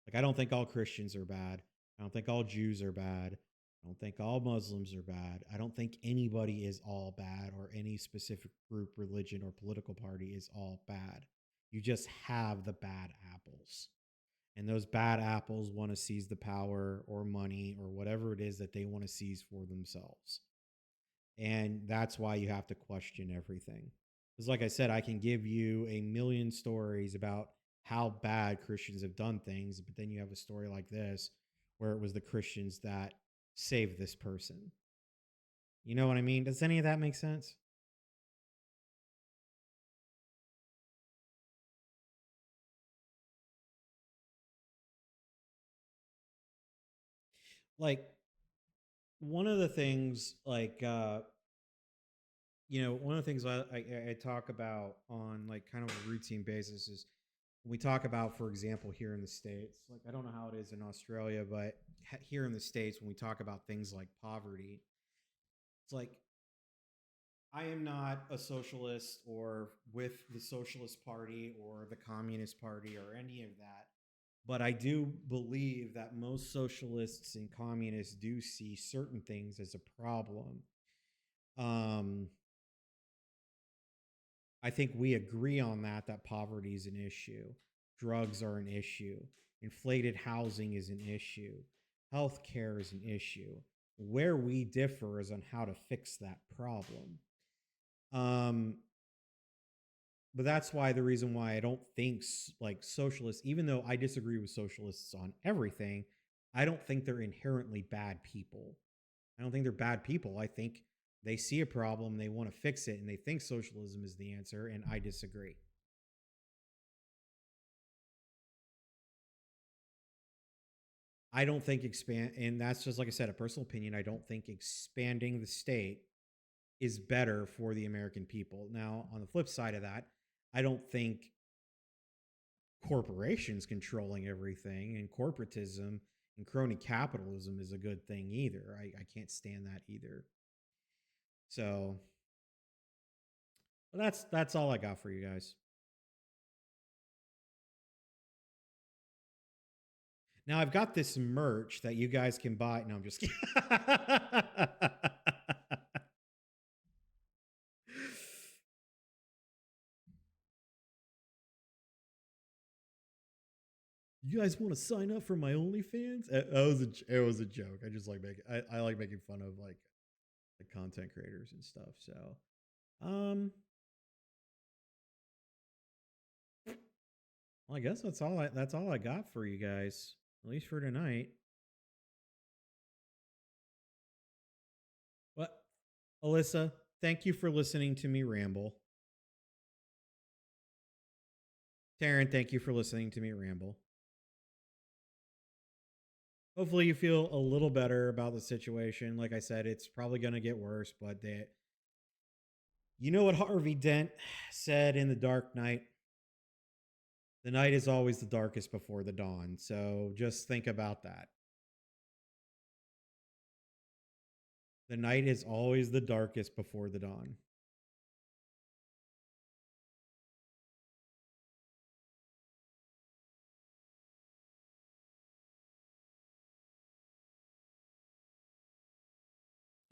Like, I don't think all Christians are bad. I don't think all Jews are bad. I don't think all Muslims are bad. I don't think anybody is all bad, or any specific group, religion, or political party is all bad. You just have the bad apples. And those bad apples want to seize the power or money or whatever it is that they want to seize for themselves. And that's why you have to question everything. Because, like I said, I can give you a million stories about how bad Christians have done things, but then you have a story like this where it was the Christians that saved this person. You know what I mean? Does any of that make sense? Like, one of the things, one of the things I talk about on like kind of a routine basis is when we talk about, for example, here in the States, like I don't know how it is in Australia, but here in the States, when we talk about things like poverty, it's like I am not a socialist or with the Socialist Party or the Communist Party or any of that. But I do believe that most socialists and communists do see certain things as a problem. Um, I think we agree on that poverty is an issue. drugs are an issue. Inflated housing is an issue. Healthcare is an issue. Where we differ is on how to fix that problem. But that's why the reason why I don't think like socialists, even though I disagree with socialists on everything, I don't think they're inherently bad people. I don't think they're bad people. I think they see a problem, they want to fix it, and they think socialism is the answer, and I disagree. I don't think and that's just like I said, a personal opinion. I don't think expanding the state is better for the American people. Now, on the flip side of that, I don't think corporations controlling everything and corporatism and crony capitalism is a good thing either. I can't stand that either. So well, that's all I got for you guys. Now I've got this merch that you guys can buy. No, I'm just kidding. You guys want to sign up for my OnlyFans? It was a joke. I just like making I like making fun of like the content creators and stuff. So, well, I guess that's all I got for you guys, at least for tonight. What, Alyssa? Thank you for listening to me ramble. Taryn, thank you for listening to me ramble. Hopefully you feel a little better about the situation. Like I said, it's probably going to get worse, but you know what Harvey Dent said in The Dark Knight? The night is always the darkest before the dawn. So just think about that. The night is always the darkest before the dawn.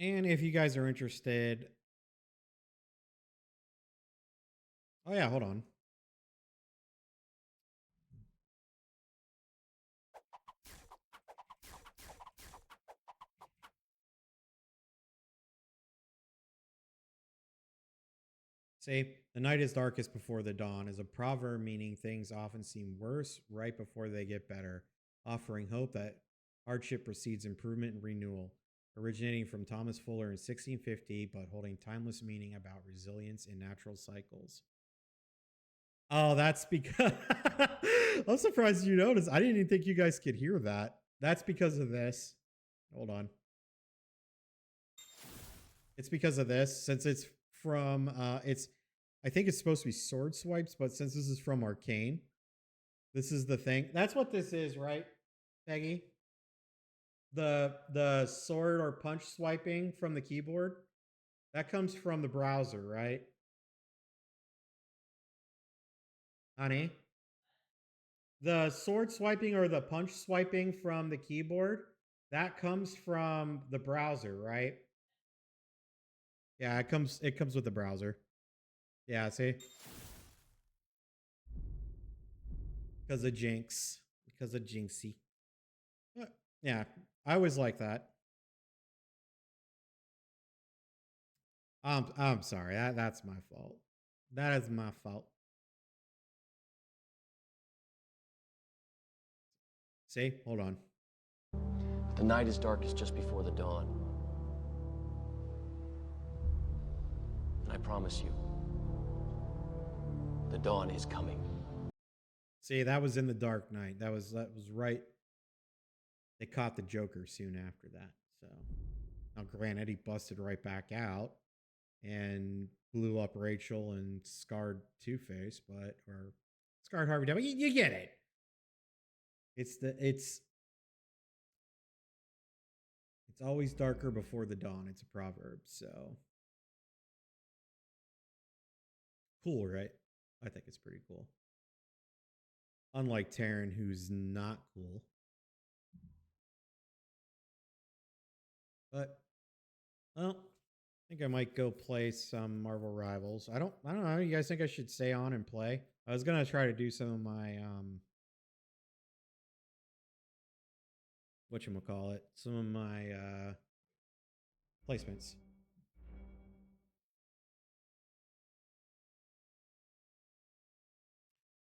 And if you guys are interested, oh yeah, hold on. See, the night is darkest before the dawn is a proverb meaning things often seem worse right before they get better, offering hope that hardship precedes improvement and renewal. Originating from Thomas Fuller in 1650, but holding timeless meaning about resilience in natural cycles. Oh, that's because I'm surprised you noticed. I didn't even think you guys could hear that. That's because of this. Hold on. It's because of this, since it's from I think it's supposed to be sword swipes, but since this is from Arcane, this is the thing. That's what this is, right, Peggy? The sword or punch swiping from the keyboard, that comes from the browser, right? Honey? The sword swiping or the punch swiping from the keyboard, that comes from the browser, right? Yeah, it comes with the browser. Yeah, see? Because of Jinx. Because of Jinxie. Yeah, I always like that. I'm sorry. That's my fault. That is my fault. See? Hold on. The night is darkest just before the dawn. And I promise you, the dawn is coming. See, that was in The Dark Knight. That was right. They caught the Joker soon after that. So now granted, he busted right back out and blew up Rachel and scarred Two-Face, or scarred Harvey Dent. But you get it. It's always darker before the dawn. It's a proverb. So cool, right? I think it's pretty cool. Unlike Taryn, who's not cool. But, well, think I might go play some Marvel Rivals. I don't know. You guys think I should stay on and play? I was gonna try to do some of my whatchamacallit, some of my placements.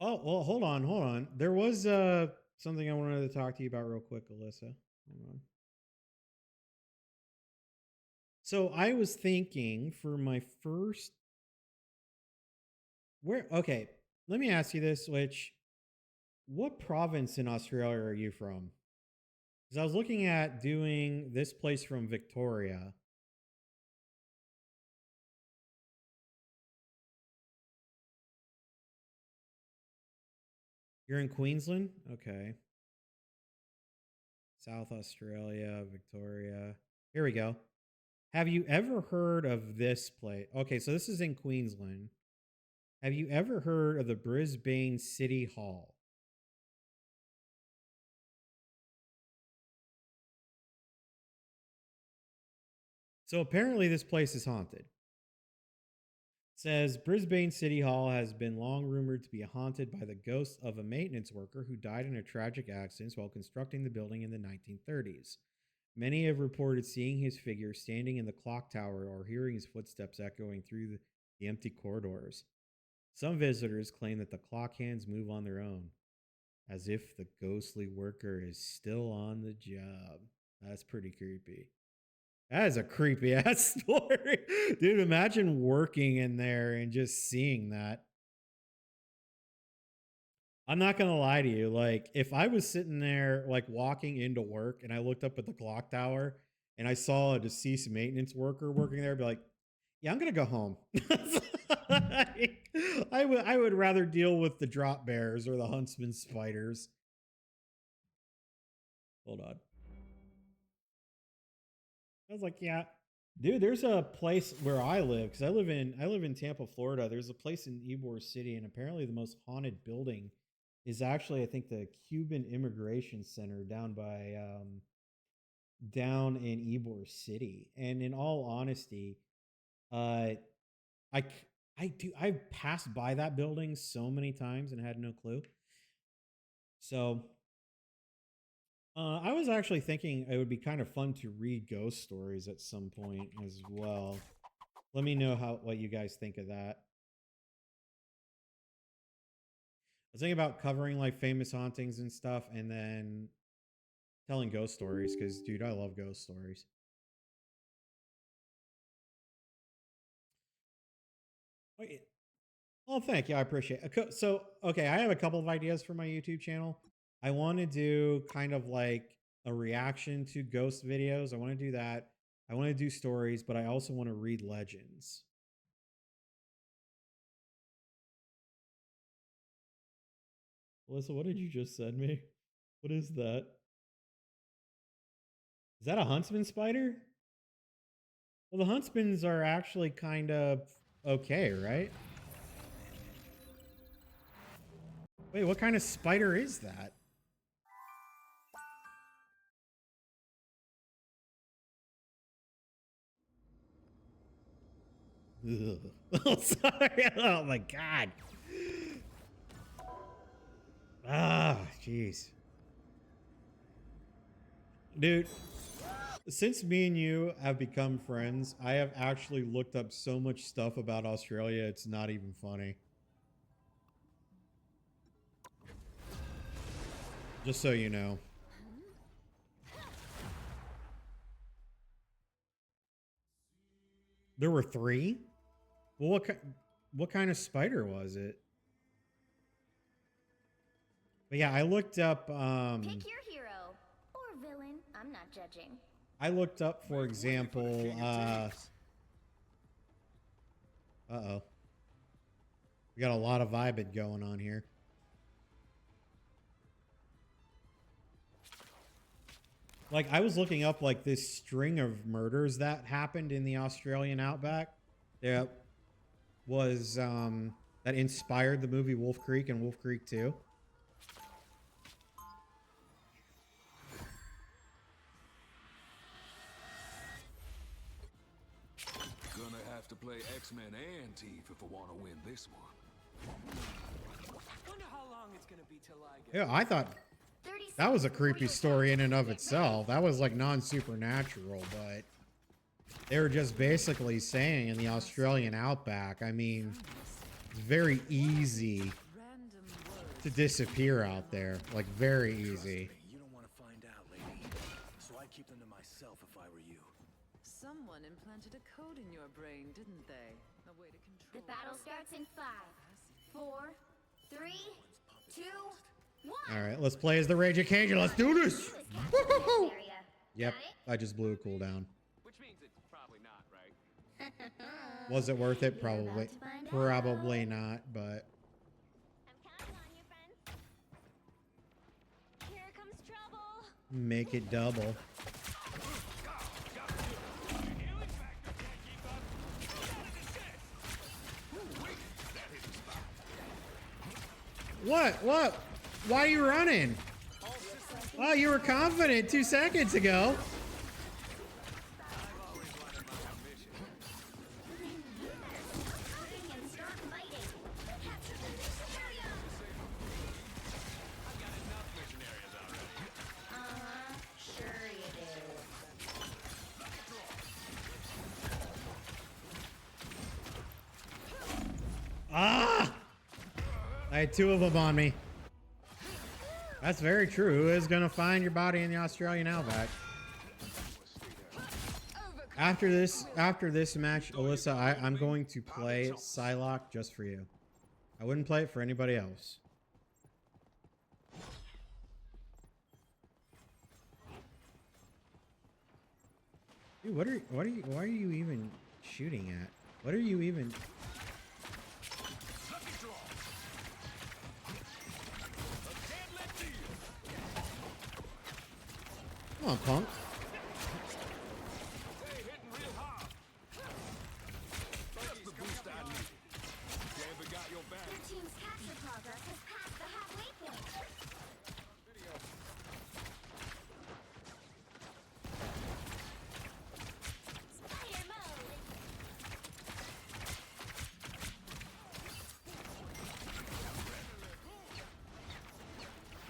Oh, well, hold on. There was something I wanted to talk to you about real quick, Alyssa. Hold on. So I was thinking for my first okay, let me ask you this, what province in Australia are you from? Because I was looking at doing this place from Victoria. You're in Queensland? Okay. South Australia, Victoria. Here we go. Have you ever heard of this place? Okay, so this is in Queensland. Have you ever heard of the Brisbane City Hall? So apparently this place is haunted. It says Brisbane City Hall has been long rumored to be haunted by the ghost of a maintenance worker who died in a tragic accident while constructing the building in the 1930s. Many have reported seeing his figure standing in the clock tower or hearing his footsteps echoing through the empty corridors. Some visitors claim that the clock hands move on their own, as if the ghostly worker is still on the job. That's pretty creepy. That is a creepy ass story. Dude, imagine working in there and just seeing that. I'm not going to lie to you. Like, if I was sitting there, like, walking into work and I looked up at the clock tower and I saw a deceased maintenance worker working there, I'd be like, yeah, I'm going to go home. I would rather deal with the drop bears or the huntsman spiders. Hold on. I was like, yeah, dude, there's a place where I live because I live in Tampa, Florida. There's a place in Ybor City, and apparently the most haunted building is actually, I think, the Cuban Immigration Center down by down in Ybor City. And in all honesty, I I've passed by that building so many times and had no clue. So I was actually thinking it would be kind of fun to read ghost stories at some point as well. Let me know what you guys think of that. I was thinking about covering like famous hauntings and stuff and then telling ghost stories because, dude, I love ghost stories. Wait. Oh, thank you. I appreciate it. So, okay, I have a couple of ideas for my YouTube channel. I want to do kind of like a reaction to ghost videos. I want to do that. I want to do stories, but I also want to read legends. Alyssa, what did you just send me? What is that? Is that a huntsman spider? Well, the huntsmans are actually kind of okay, right? Wait, what kind of spider is that? Oh, sorry. Oh my god. Ah, jeez. Dude, since me and you have become friends, I have actually looked up so much stuff about Australia, it's not even funny. Just so you know. There were 3? Well, what kind of spider was it? But yeah, I looked up Pick your hero or villain. I'm not judging. I looked up, for example, uh-oh. We got a lot of vibing going on here. Like, I was looking up, like, this string of murders that happened in the Australian outback. That was, that inspired the movie Wolf Creek and Wolf Creek 2. have to play X-Men and Tifa if I want to win this one. Wonder how long it's gonna be till I get. Yeah, I thought 30 that was a seconds before creepy you story in attack. and of Get itself. That was like non-supernatural, but they were just basically saying in the Australian outback, I mean, it's very easy to disappear out there. Like, very easy. You don't want to find out, lady. So I'd keep them to myself if I were you. Someone implanted a code in your brain, didn't they? A way to The control. battle starts in 5, 4, 3, 2, 1. All right, let's play as the Rage Occasion. Let's do this. Do is capture this Woohoo! area. Yep, Got I just blew a cooldown. Which means it's probably not, right? it? Was it worth it? You're about Probably. to find Probably out. not, but I'm counting on you, friends. Here comes trouble. make it double. What? What? Why are you running? Oh, you were confident 2 seconds ago. Hurry and start fighting. Capture this area. Sure you do. Ah! I had 2 of them on me. That's very true. Who is gonna find your body in the Australian outback? After this match, Alyssa, I'm going to play Psylocke just for you. I wouldn't play it for anybody else. Dude, why are you even shooting at? What are you even? Come on, punk. Hey, hitting real hard. That's the boost I need. Gambit got your back. Your team's capture progress has passed the halfway point. Spider mode.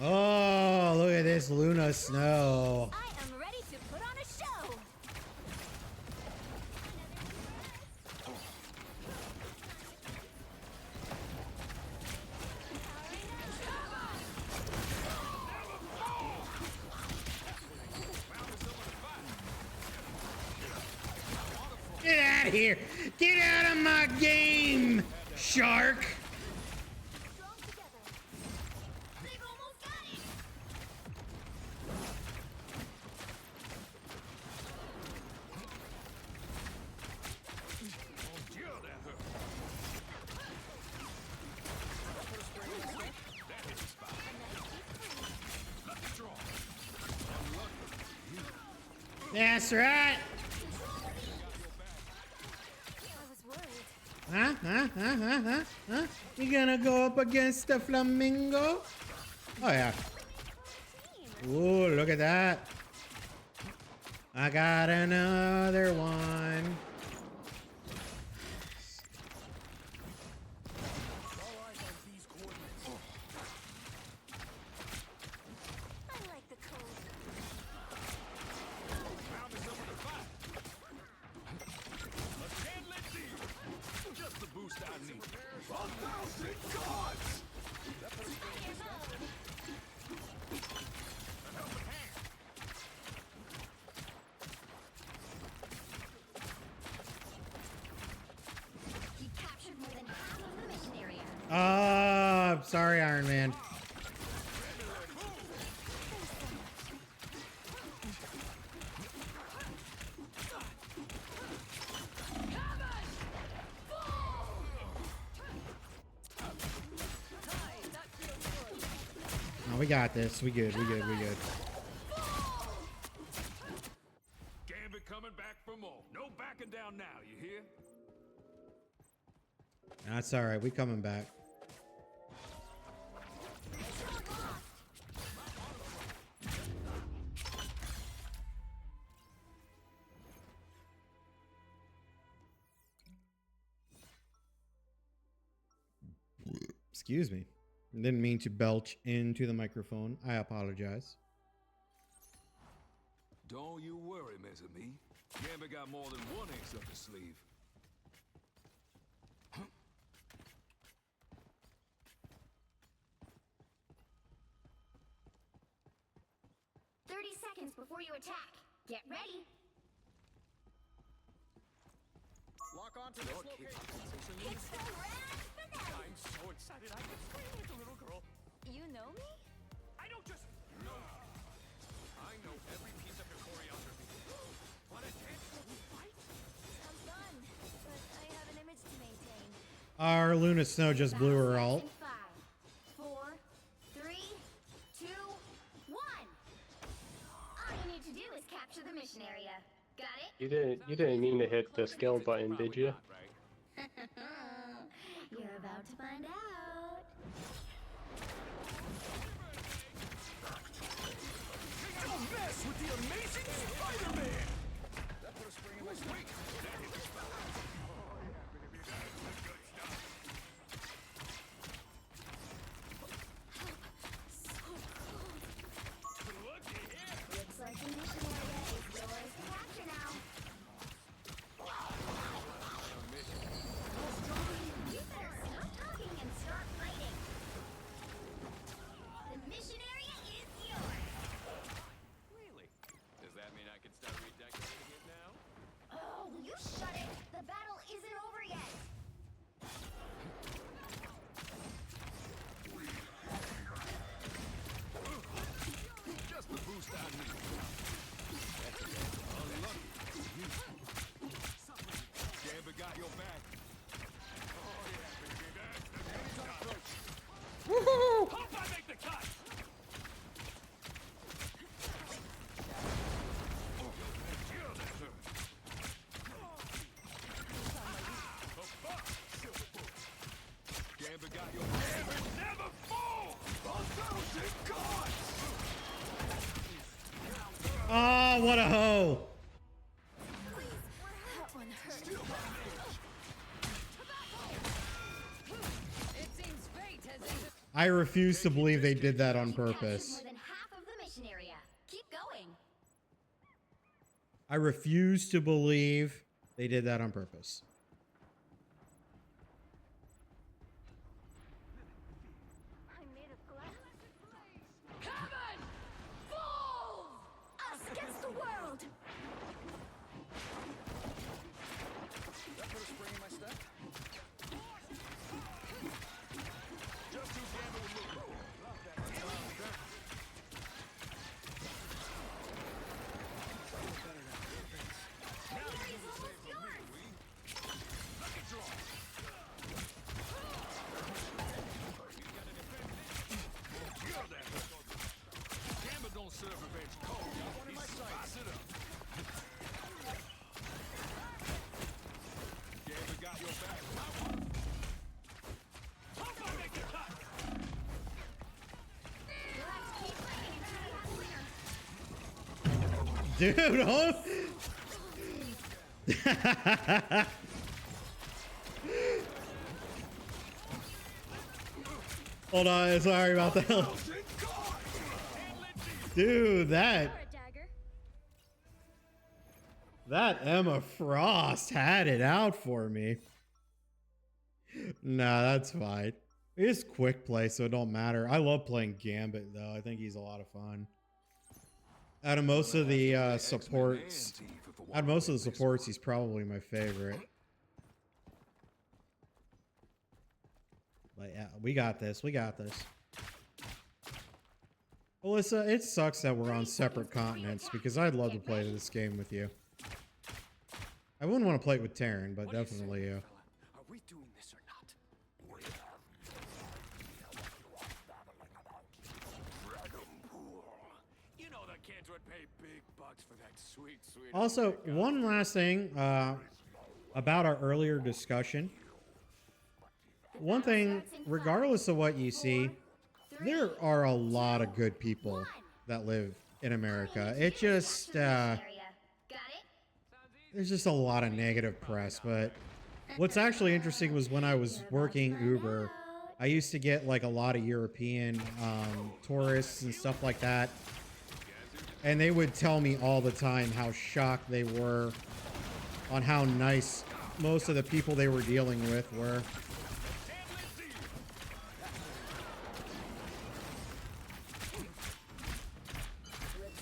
Oh, look at this Luna Snow. I am ready to put on a show. Get out of here! Get out of my game, shark! Strong together. They've almost got it. That's right. I was worried. Huh? You gonna go up against the flamingo? Oh yeah. Ooh, look at that. I got another one. I like the code. Just the boost I need. 1,000 gods! He captured more than half of the mission area. Sorry, Iron Man. No, we got this. We good. We good. We good. Gambit coming back for more. No backing down now, you hear? That's all right. We coming back. Excuse me. Didn't mean to belch into the microphone. I apologize. Don't you worry, mes amis. Gambit got more than one ace up his sleeve. 30 seconds before you attack. Get ready. Lock on to this location. It's the grand finale. I'm so excited I can scream like a little girl. You know me? I don't just know. I know every piece of your choreography. Want to dance while we fight? Sounds fun, but I have an image to maintain. Our Luna Snow just blew her alt. 5, 4, 3, 2, 1. All you need to do is capture the mission area. Got it? You didn't mean to hit the skill button, did you? You're about to find out. Don't mess with the amazing Spider-Man! That put a spring in my step. That hit the spot. Oh, yeah, baby, that's the good stuff. Looky here! Looks like the mission area is yours to capture now. You better stop talking and start fighting. The mission area is yours. Really? Does that mean I can start redecorating it now? Oh, will you shut it? The battle isn't over yet. Just the boost I need. That's it. Unlucky. Gambit got your back. Oh yeah, baby, that's the good stuff. Woohoo! Hope I make the cut! Gambit got your back. Gambit never falls! 1,000 cards! Oh, what a hoe! That one hurt. It seems fate has ended. I refuse to believe they did that on Captured purpose. more than half of the mission area. Keep going. I refuse to believe they did that on purpose. I'm made of glass. Heaven! Fools! Us against the world! That put a spring in my step? Just who Gambit would look for. Love that. Lucky draw. You're that. Gambit don't serve revenge cold. He spice it up. Gambit got your back. Hope I make the cut. You'll have to keep fighting until you have Dude, winners. oh. Hold on, sorry about that. Dude, that Emma Frost had it out for me. Nah, that's fine. It's quick play, so it don't matter. I love playing Gambit, though. I think he's a lot of fun. Out of most of the supports, he's probably my favorite. But yeah, we got this. We got this. Alyssa, it sucks that we're on separate continents because I'd love to play this game with you. I wouldn't want to play it with Taryn, but definitely you. Are we doing this or not? You know the kids would pay big bucks for that sweet, sweet. Also, one last thing about our earlier discussion. One thing, regardless of what you see, there are a lot of good people that live in America. It just, Area. Got it? there's just a lot of negative press. But what's actually interesting was when I was working Uber, I used to get like a lot of European tourists and stuff like that. And they would tell me all the time how shocked they were on how nice most of the people they were dealing with were. Looks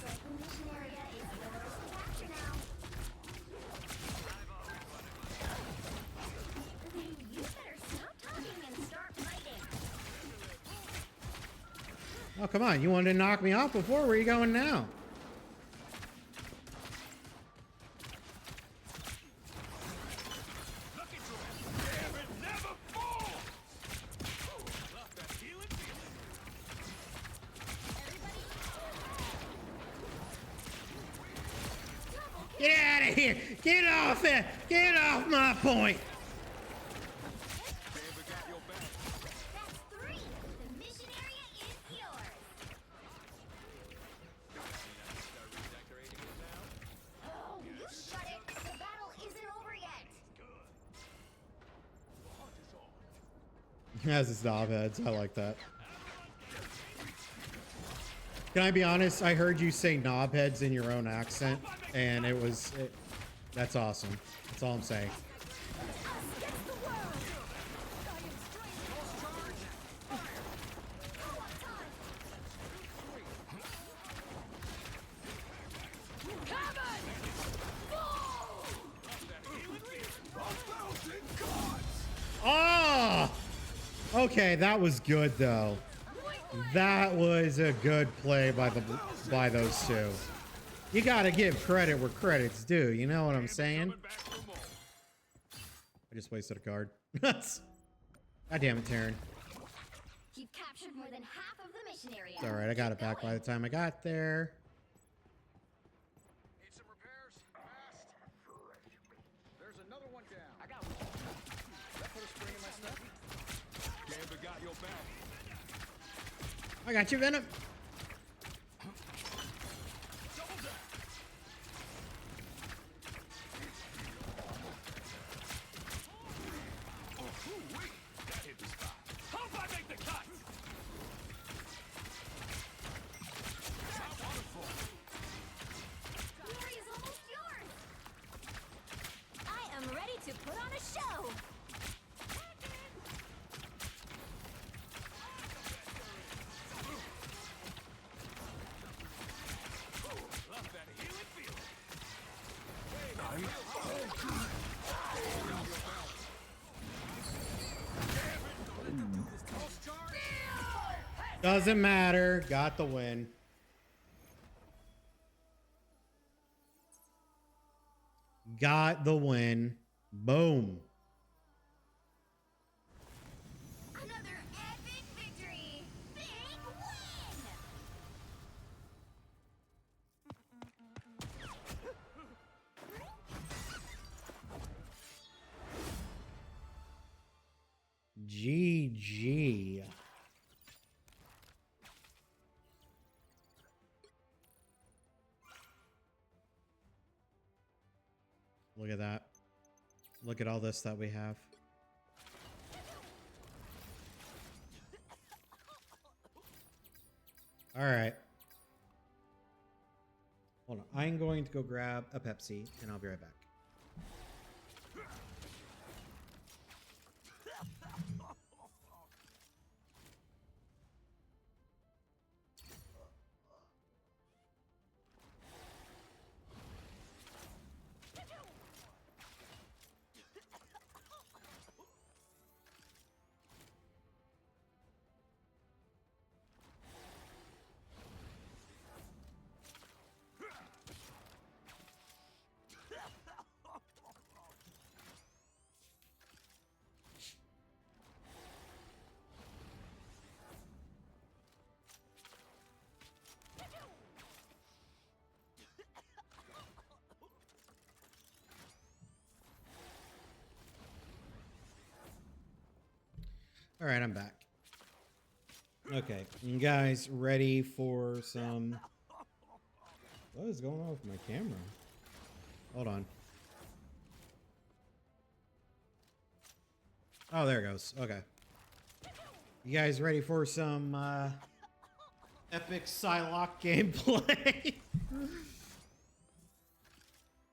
like the mission area is yours to capture now. You better stop talking and start fighting. Oh, come on. You wanted to knock me off before? Where are you going now? Get out of here! Get off it! Get off my point! That's 3. The mission area is yours. Oh, you shut it. The battle isn't over yet. As his knob heads. I like that. Can I be honest? I heard you say knob heads in your own accent, and that's awesome. That's all I'm saying. Oh! Okay, that was good though. That was a good play by those two. You gotta give credit where credit's due. You know what I'm saying? I just wasted a card. God damn it, Taryn. You've captured more than half of the mission area. It's alright, I got it back by the time I got there. Need some repairs? Fast. There's another one down. I got one. That put a spring in my step. Gambit got your back. I got you, Venom. Double down. Oh, wait. That hit the spot. Hope I make the cut. Not wonderful. Glory is almost yours. I am ready to put on a show. Love that healing feeling. Doesn't matter. Got the win. Got the win. Boom. Another epic victory. Big win. GG. Look at that. Look at all this that we have. All right. Hold on. I'm going to go grab a Pepsi and I'll be right back. All right, I'm back. Okay, you guys ready for some... What is going on with my camera? Hold on. Oh, there it goes. Okay. You guys ready for some epic Psylocke gameplay?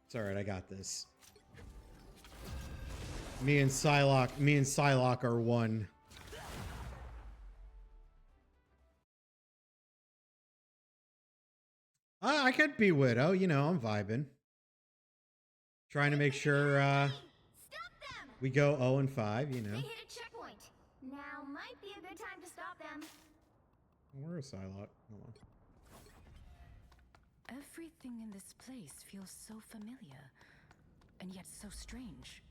It's alright, I got this. Me and Psylocke are one. I could be Widow, you know, I'm vibing. Trying to make sure Stop them! we go 0 and 5, you know. They hit a checkpoint. Now might be a good time to stop them. Where is Psylocke? Hold on. Everything in this place feels so familiar, and yet so strange.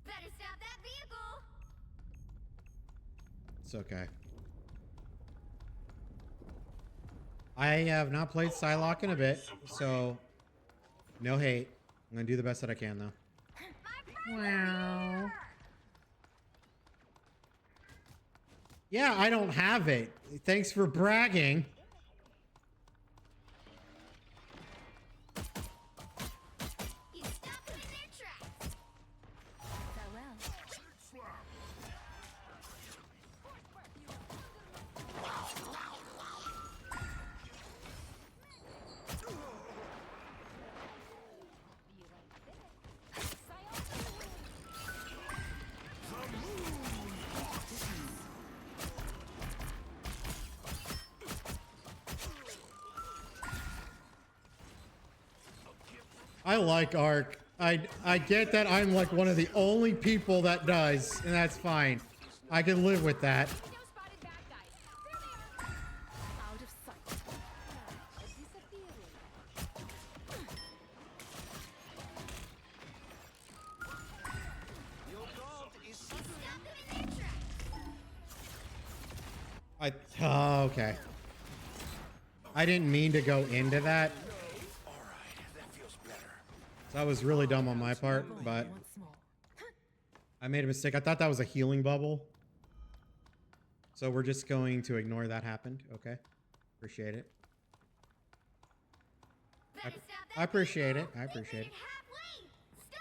Better stop that vehicle! It's okay. I have not played Psylocke in a bit, so no hate. I'm gonna do the best that I can, though. Wow. Yeah, I don't have it. Thanks for bragging. You stopped them in their tracks. Farewell. I like Ark. I get that I'm like one of the only people that does, and that's fine. I can live with that. Out of sight. Okay. I didn't mean to go into that. That was really dumb on my part, but I made a mistake. I thought that was a healing bubble. So we're just going to ignore that happened. Okay. Appreciate it. I appreciate it. I appreciate it.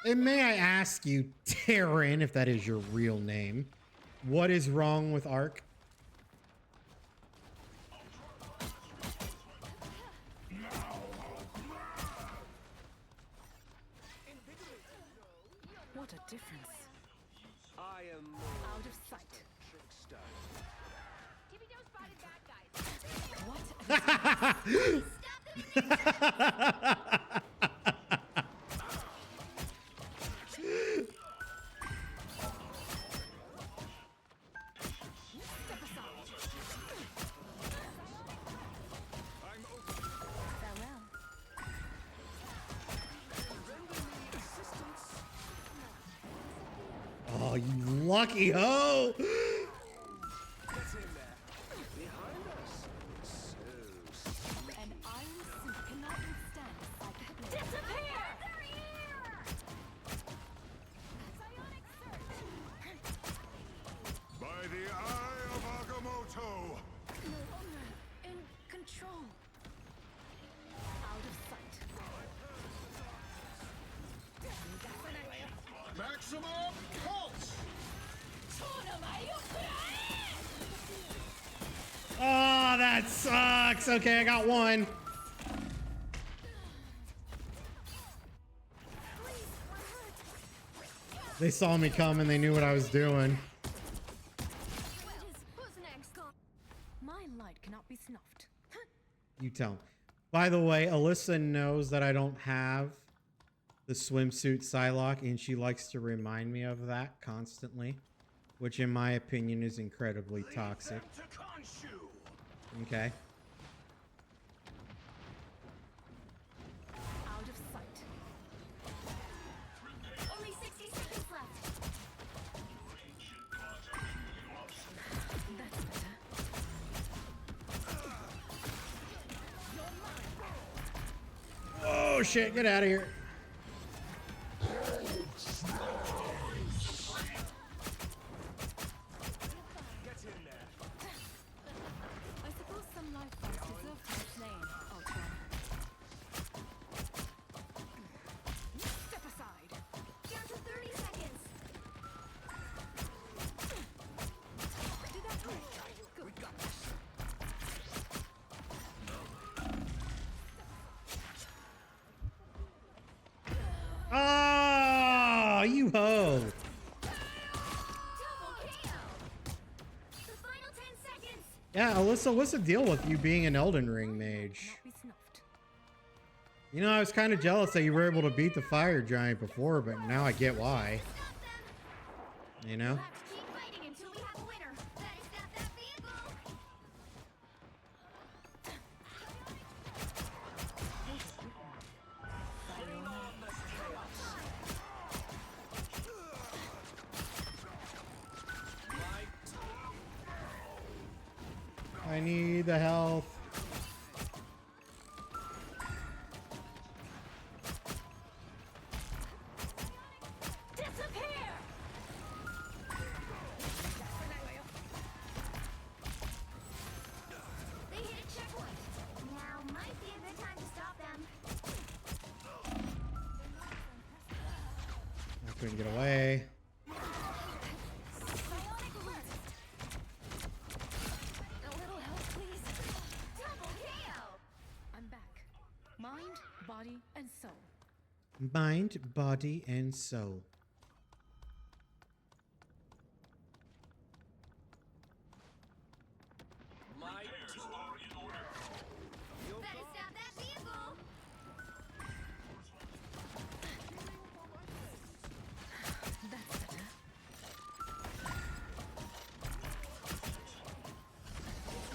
And may I ask you, Terran, if that is your real name, what is wrong with Ark? What a difference. I am Out of sight. trickster. Farewell. Oh, you lucky hoe! An iron suit cannot withstand a psychic blow. Disappear! By the eye of Agamotto! No longer in control. Out of sight. Maximum pulse! Oh, that sucks. Okay, I got one. They saw me come and they knew what I was doing. My light cannot be snuffed. You tell 'em. By the way, Alyssa knows that I don't have the swimsuit Psylocke, and she likes to remind me of that constantly, which in my opinion is incredibly toxic. To Khonshu! Okay. Out of sight. Only 60 seconds left. That's better. Oh shit, get out of here. I suppose some life forms deserve to be slain, Ultron. Step aside. Down to 30 seconds. Do that quick. Yeah, Alyssa, what's the deal with you being an Elden Ring mage? Not be snuffed. You know, I was kind of jealous that you were able to beat the fire giant before, but now I get why. You know? We'll have to keep fighting until we have a winner. Better stop that vehicle. I need the health. Disappear! They hit a checkpoint. Now might be a good time to stop them. I couldn't get away. Bionic alert! A little help, please. Double KO! I'm back. Mind, body, and soul. Mind, body, and soul. Better stop that vehicle! That's better.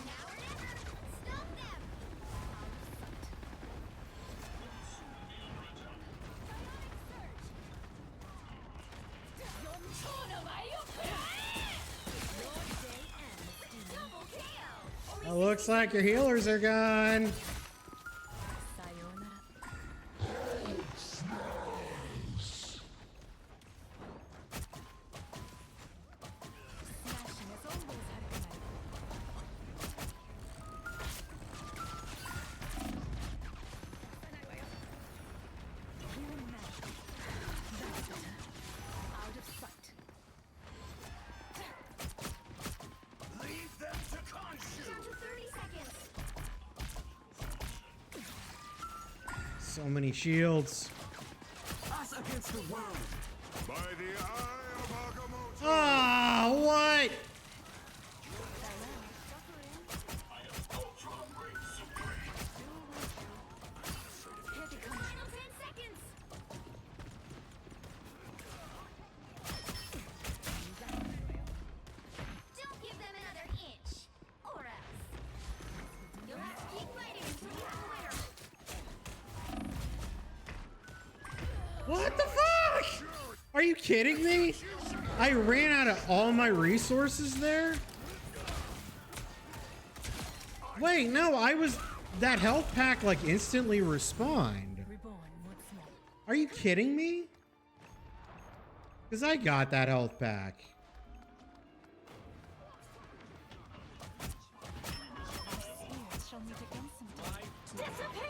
Now or never! Stop them! Double KO! It looks like your healers are gone. Sayonara. Smashing as always, Harikari. Healing magic. That's better. Out of sight. Leave them to Khonshu. Down to 30 seconds. So many shields. Us against the world. By the eye of Agamotto. Ah, what? Here they come. Final 10 seconds. Don't give them another inch, or else. You'll have to keep fighting until you have a winner. What the fuck? Are you kidding me? I ran out of all my resources there? Wait, no, I was... That health pack, like, instantly respawned. Reborn once more. Are you kidding me? Because I got that health pack. Spirits shall meet again sometime. Disappear!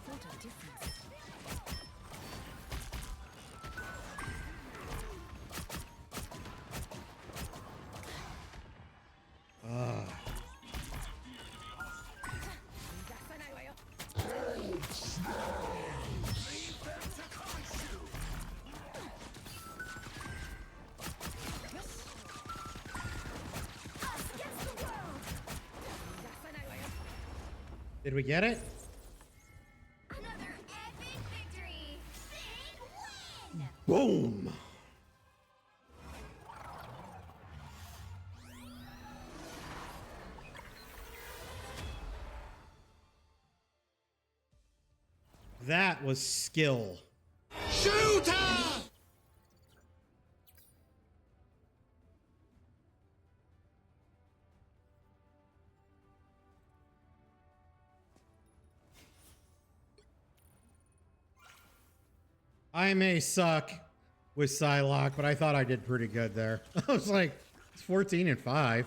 What a difference. Ugh. Us against the world! Did we get it? Another epic victory! Big win! Boom! That was skill. Shooter! I may suck with Psylocke, but I thought I did pretty good there. I was like, it's 14 and 5.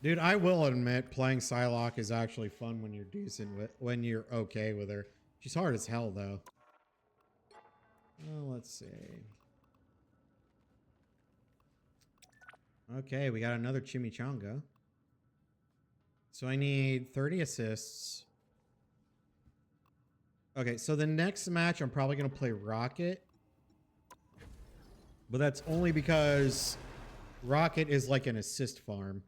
Dude, I will admit playing Psylocke is actually fun when you're decent with, when you're okay with her. She's hard as hell though. Well, let's see. Okay, we got another chimichanga. So I need 30 assists. Okay, so the next match I'm probably going to play Rocket. But that's only because Rocket is like an assist farm.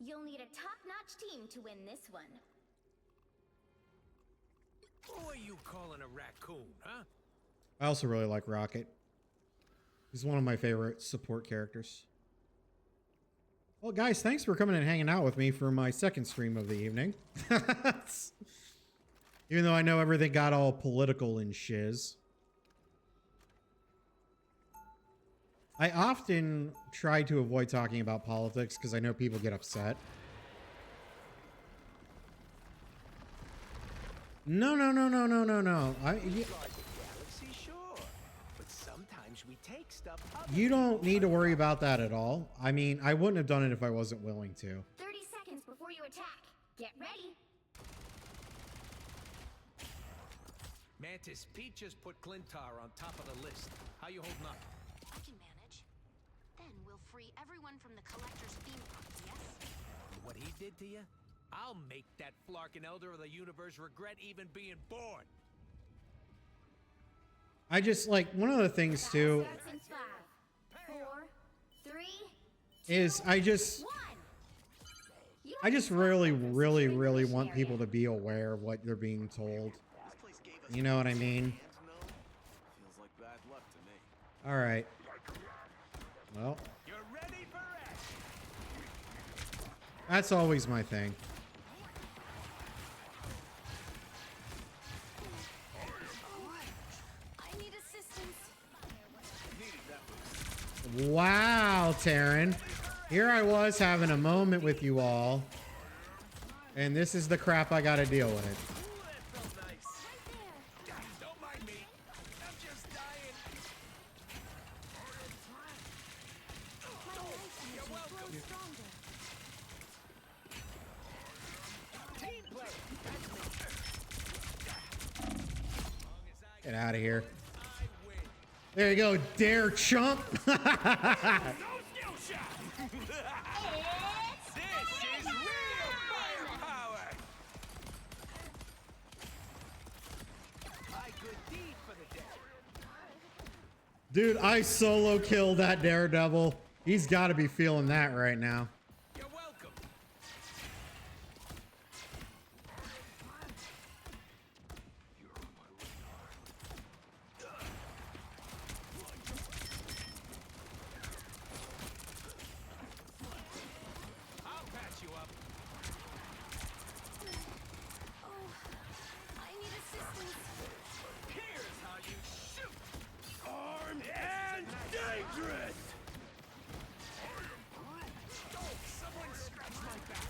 You'll need a top-notch team to win this one. Who are you calling a raccoon, huh? I also really like Rocket. He's one of my favorite support characters. Well, guys, thanks for coming and hanging out with me for my second stream of the evening. Even though I know everything got all political and shiz. I often try to avoid talking about politics because I know people get upset. No. You don't need to worry about that at all. I mean, I wouldn't have done it if I wasn't willing to. 30 seconds before you attack. Get ready. Mantis, Pete just put Clintar on top of the list. How you holding up? I can manage. Then we'll free everyone from the Collector's theme park, yes? What he did to you? I'll make that Flarkin Elder of the Universe regret even being born. I just like one of the things too Starts in 5, 4, 3, is I just really want people to be aware of what they're being told. You know what I mean? Feels like bad luck to me. All right. Well, You're ready for action. that's always my thing. I need assistance. Wow, Taryn. Here I was having a moment with you all. And this is the crap I gotta deal with. Ooh, that felt nice. Don't mind me. I'm just dying. You're welcome. Team play. Get out of here. I win. There you go, dare chump. No skill shot. This is real firepower. My good deed for the day. Dude, I solo killed that Daredevil. He's got to be feeling that right now. You're welcome. I'll patch you up. I need assistance. Here's how you shoot. Armed and dangerous. Oh, someone scratch my back.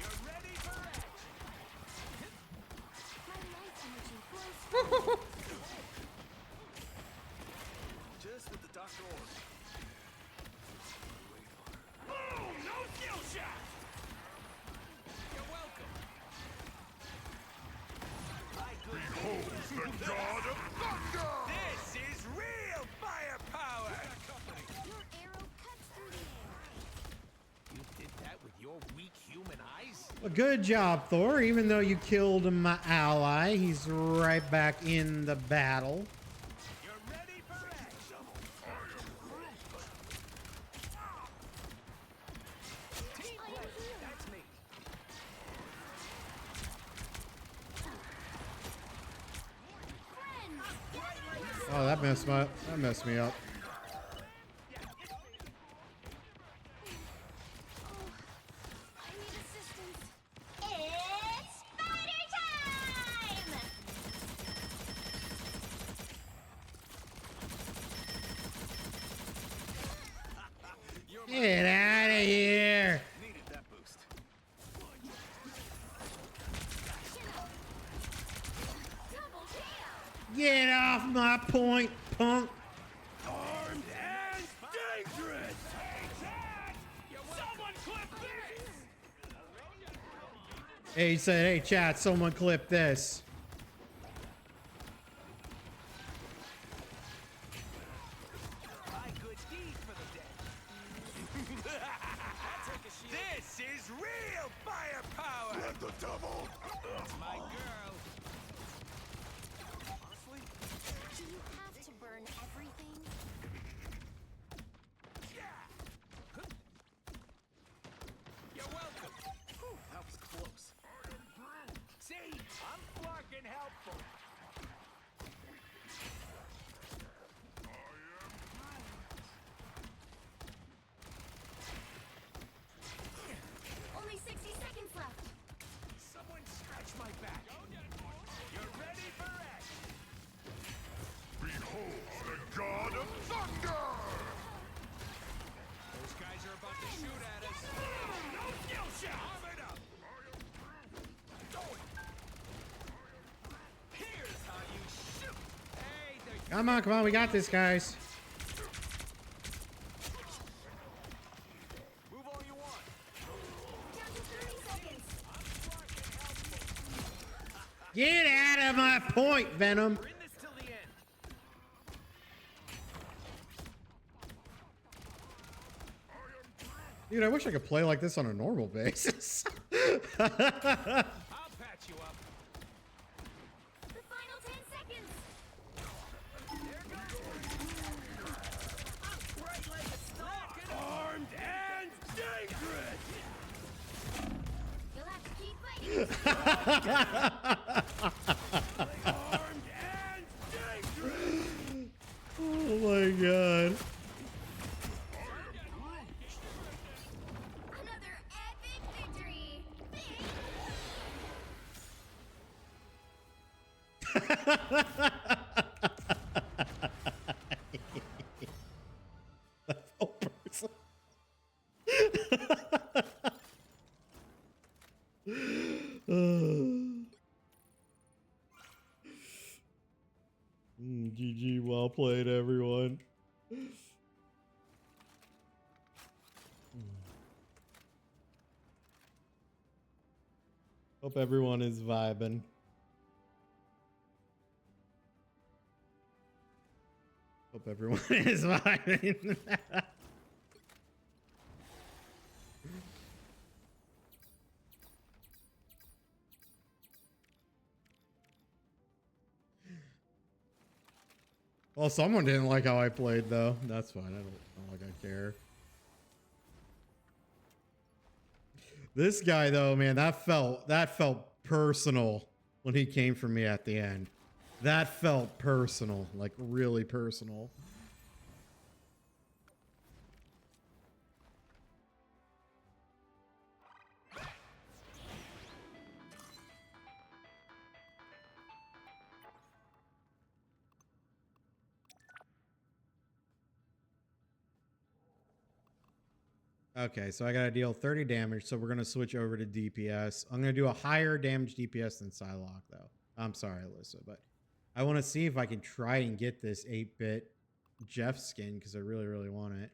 You're ready for action. My life energy flows. Just what the doctor ordered. Boom! No skill shot. You're welcome. Behold the god of thunder! This is real firepower! Your arrow cuts through the air. You did that with your weak human eyes? Well, good job, Thor. Even though you killed my ally, he's right back in the battle. You're ready for action! Team play! That's me! Oh, that messed me up. I need assistance. It's spider time! Get out of here. Needed that boost. Double kill! Get point, punk. Armed and dangerous! Hey, Chad! Someone clip this! Hey, he said, hey, chat, someone clip this. My good deed for the day. This is real firepower! Let the devil! That's my girl. Honestly? Do you have to burn everything? You're welcome. Whew, that was close. See, I'm fucking helpful. Only 60 seconds left. Someone scratch my back. You're ready for action. Behold the god of thunder! Those guys are about to shoot at us. No skill shot! Arm it up! Here's how you shoot! Hey, the Come on, we got this, guys. move all you want. Down to 30 seconds. Get out of my point, Venom. We're in this till the end. Dude, I wish I could play like this on a normal basis. I'll patch you up. The final 10 seconds. There goes. I'm bright like a star. Armed and dangerous. You'll have to keep fighting. Armed and dangerous. Oh my god. Another epic victory. That felt personal. GG, well played, everyone. Hope everyone is vibing. Hope everyone is vibing. Well, someone didn't like how I played, though. That's fine. I don't like I care. This guy, though, man, that felt personal when he came for me at the end. That felt personal, like really personal. Okay, so I gotta deal 30 damage, so we're gonna switch over to DPS. I'm gonna do a higher damage DPS than Psylocke, though. I'm sorry, Alyssa, but I want to see if I can try and get this 8-bit Jeff skin, because I really, really want it.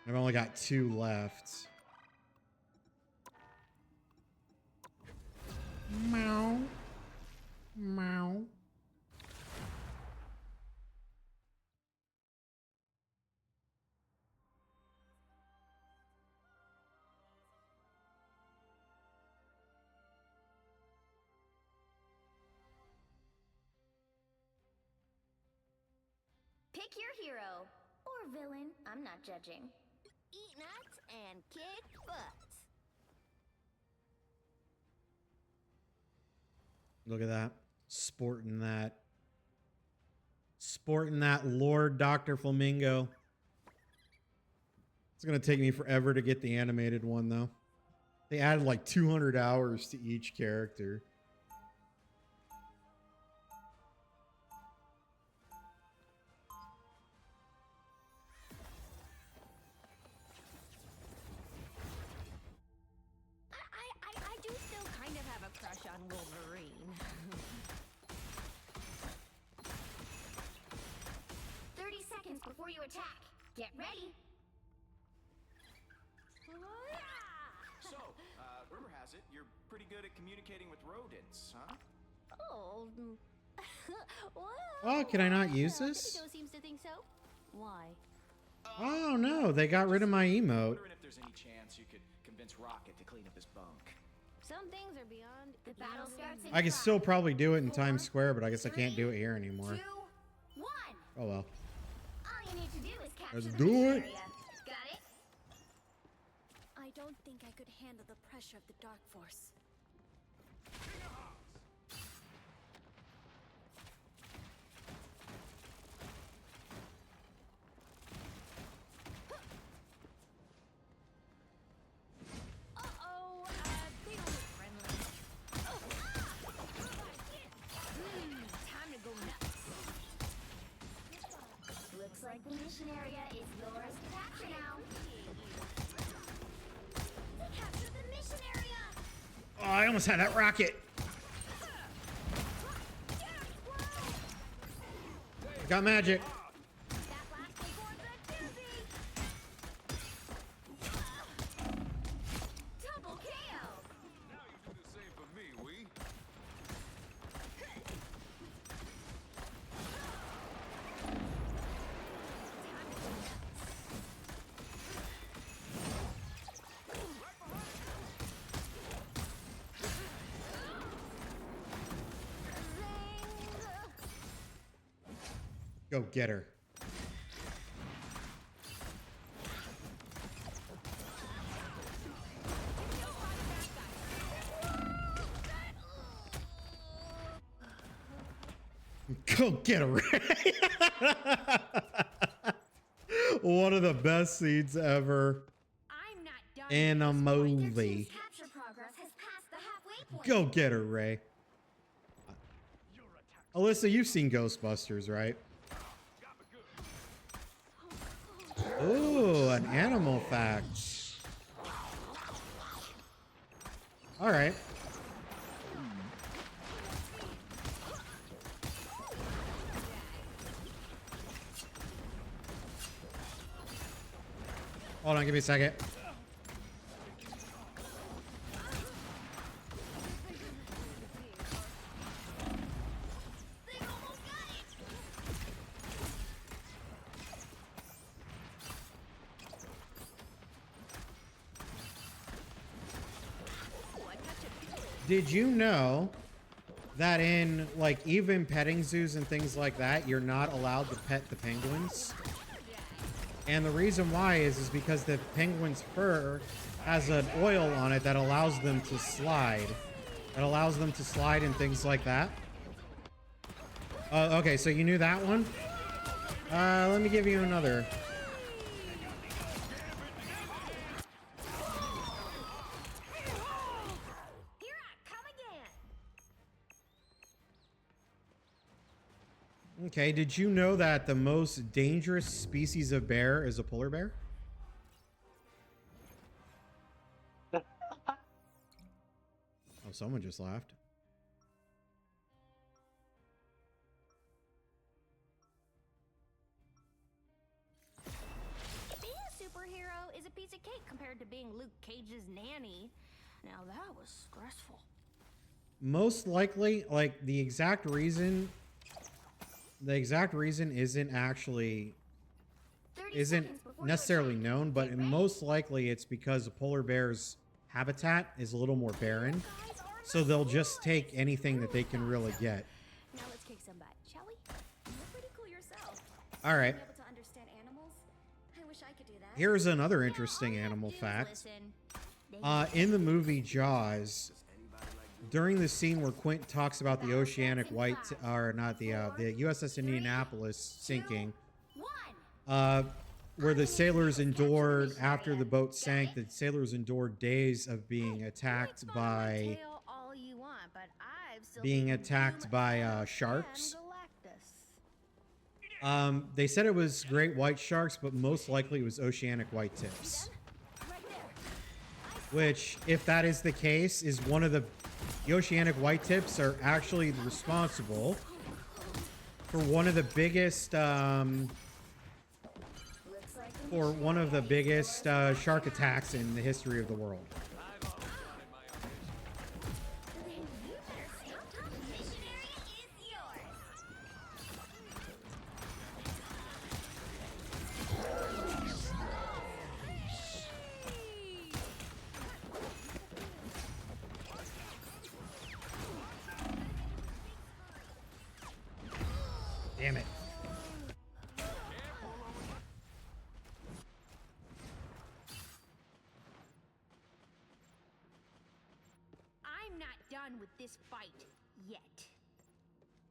I've only got 2 left. Meow. Meow. Pick your hero. Or villain. I'm not judging. Eat nuts and kick butts. Look at that. Sporting that. Sporting that Lord Dr. Flamingo. It's going to take me forever to get the animated one, though. They added like 200 hours to each character. I do still kind of have a crush on Wolverine. attack. Get ready. So, rumor has it you're pretty good at communicating with rodents, huh? Oh. Well, Oh, can I not use this? Indigo seems to think so. Why? Oh no, they got rid of my emote. Wondering if there's any chance you could convince Rocket to clean up his bunk. Some things are beyond the battle starts in I can still 5, probably do it in Times Square, but I guess I can't do it here anymore. 2, 1. Oh well. All you need to do is capture Let's the do mission it. area. Got it? I don't think I could handle the pressure of the Dark Force. Uh-oh, they don't look friendly. Time to go nuts. Looks like the mission area is yours to capture now. They captured the mission area! Oh, I almost had that rocket. Got magic. That last acorn's a doozy! Double KO! Now you do the same for me, we. Go get her. Go get her. One of the best scenes ever I'm not done in a at this point. Your movie. team's capture progress has passed the halfway point. Go get her, Ray. Alyssa, you've seen Ghostbusters, right? Ooh, an animal fact. All right. Hold on, give me a second. They almost got it! Did you know that in like even petting zoos and things like that, you're not allowed to pet the penguins? And the reason why is because the penguin's fur has an oil on it that allows them to slide. That allows them to slide and things like that. Okay, so you knew that one? Let me give you another. Here I come again! Okay, did you know that the most dangerous species of bear is a polar bear? Oh, someone just laughed. Being a superhero is a piece of cake compared to being Luke Cage's nanny. Now that was stressful. Most likely, like the exact reason isn't actually 30 isn't seconds before you necessarily attack. known, but Get ready. most likely it's because a polar bear's habitat is a little more barren, so they'll just take anything that they can really get. Now let's kick some butt, shall we? You're pretty cool yourself. All right, Being able to understand animals? I wish I could do that. here's another Now, interesting all you have animal to do is fact. listen. In the movie Jaws, during the scene where Quint talks about the oceanic white, or not the USS Indianapolis sinking, where the sailors endured after the boat sank, the sailors endured days of being attacked by All you want, but I've still beaten sharks. Doom and Galactus. They said it was great white sharks, but most likely it was oceanic white tips. Right there. Which, if that is the case, is one of the oceanic white tips are actually responsible for one of the biggest for one of the biggest shark attacks in the history of the world. Then you better stop talking. Mission area is yours. Damn it. I'm not done with this fight yet.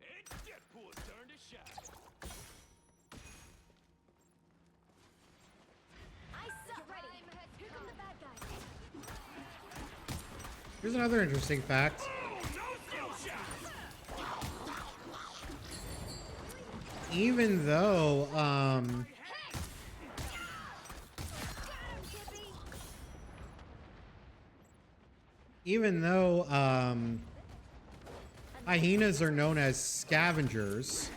It's Deadpool's turn to shine. I suck. Get ready. Here come the bad guys. Here's another interesting fact. No skill shot. Even though, hyenas are known as scavengers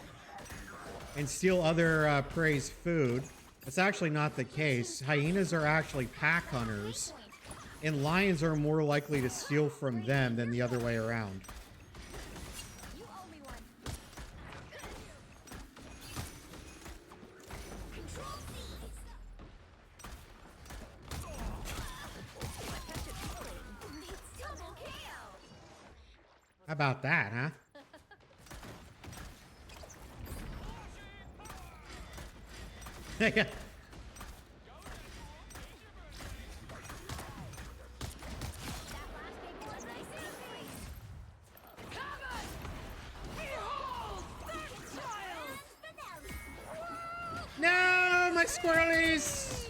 and steal other prey's food, that's actually not the case. Hyenas are actually pack hunters, and lions are more likely to steal from them than the other way around. You owe me one. Control C. Double KO. How about that, huh? Yeah. No, my squirrelies!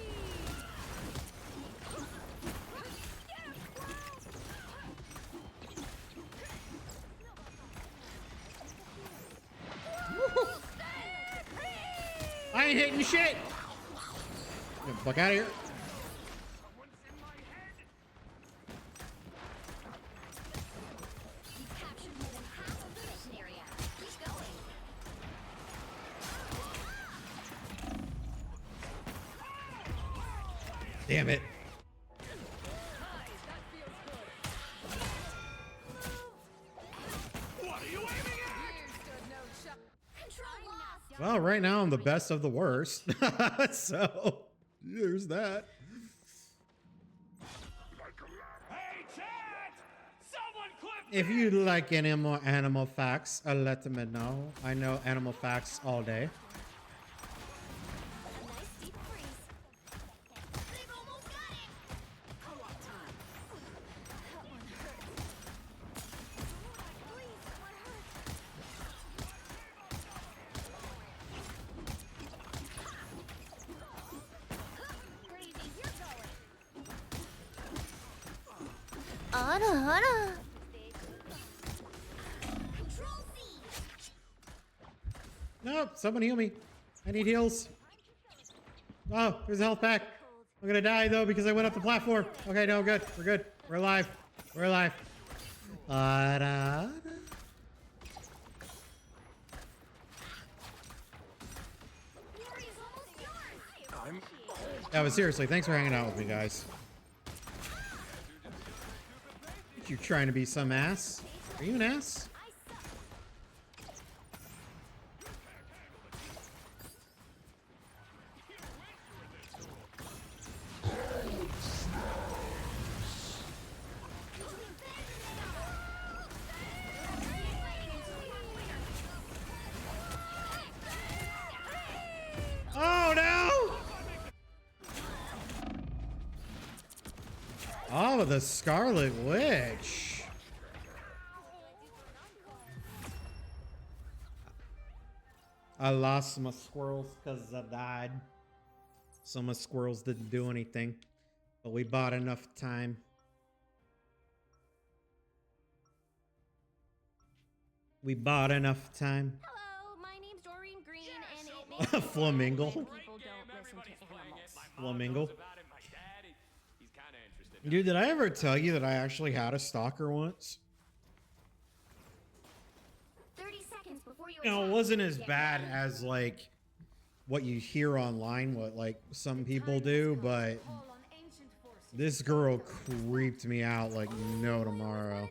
I ain't hitting shit! Get the fuck out of here. Someone's in my head. You've captured more than half of the mission area. Keep going. Damn it. What are you aiming at? Control lost. Well, right now I'm the best of the worst. So, there's that. Hey, chat! Someone clip If you like any more animal facts, let me know. I know animal facts all day. A nice deep freeze. They've almost got it. Co-op time. That one hurt. Please, what hurt? Crazy, you're going. Control C. Nope, someone heal me. I need heals. Oh, there's a health pack. I'm gonna die though because I went up the platform. Okay, no, good. We're good. We're alive. We're alive. Da-da. Glory's almost yours. Yeah, but seriously, thanks for hanging out with me, guys. You trying to be some ass? Are you an ass? Oh no! Oh, the Scarlet Witch. I lost my squirrels because I died. Some of my squirrels didn't do anything, but we bought enough time. We bought enough time. Hello, my name's Doreen Green, and it makes me sad Flamingo. when people don't listen to animals. Flamingo. My dad, he's kind of interested. Dude, did I ever tell you that I actually had a stalker once? 30 seconds before you You know, it attack. wasn't as Get bad ready. as like what you hear online, what like some people do, but this girl creeped me out like no tomorrow.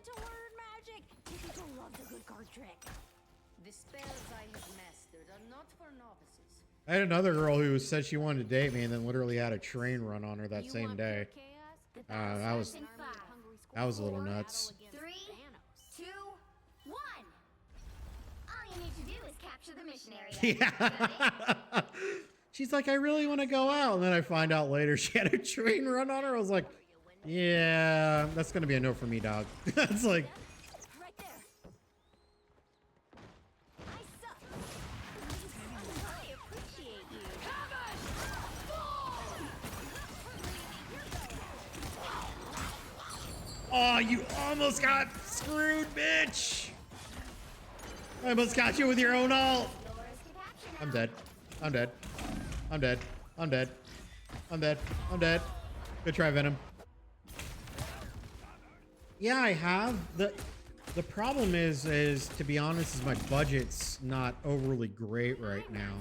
The spells I have mastered are not for novices. I had another girl who said she wanted to date me and then literally had a train run on her that same day. That was a little nuts. 3, 2, 1. All you need to do is capture the mission area. Yeah. She's like, I really want to go out. And then I find out later she had a train run on her. I was like, yeah, that's going to be a no for me, dog. That's like, Right there. I suck. I appreciate you. oh, you almost got screwed, bitch. I almost got you with your own ult. I'm dead. I'm dead. I'm dead. I'm dead. I'm dead. I'm dead. Good try, Venom. Yeah, I have. The problem is to be honest, is my budget's not overly great right now.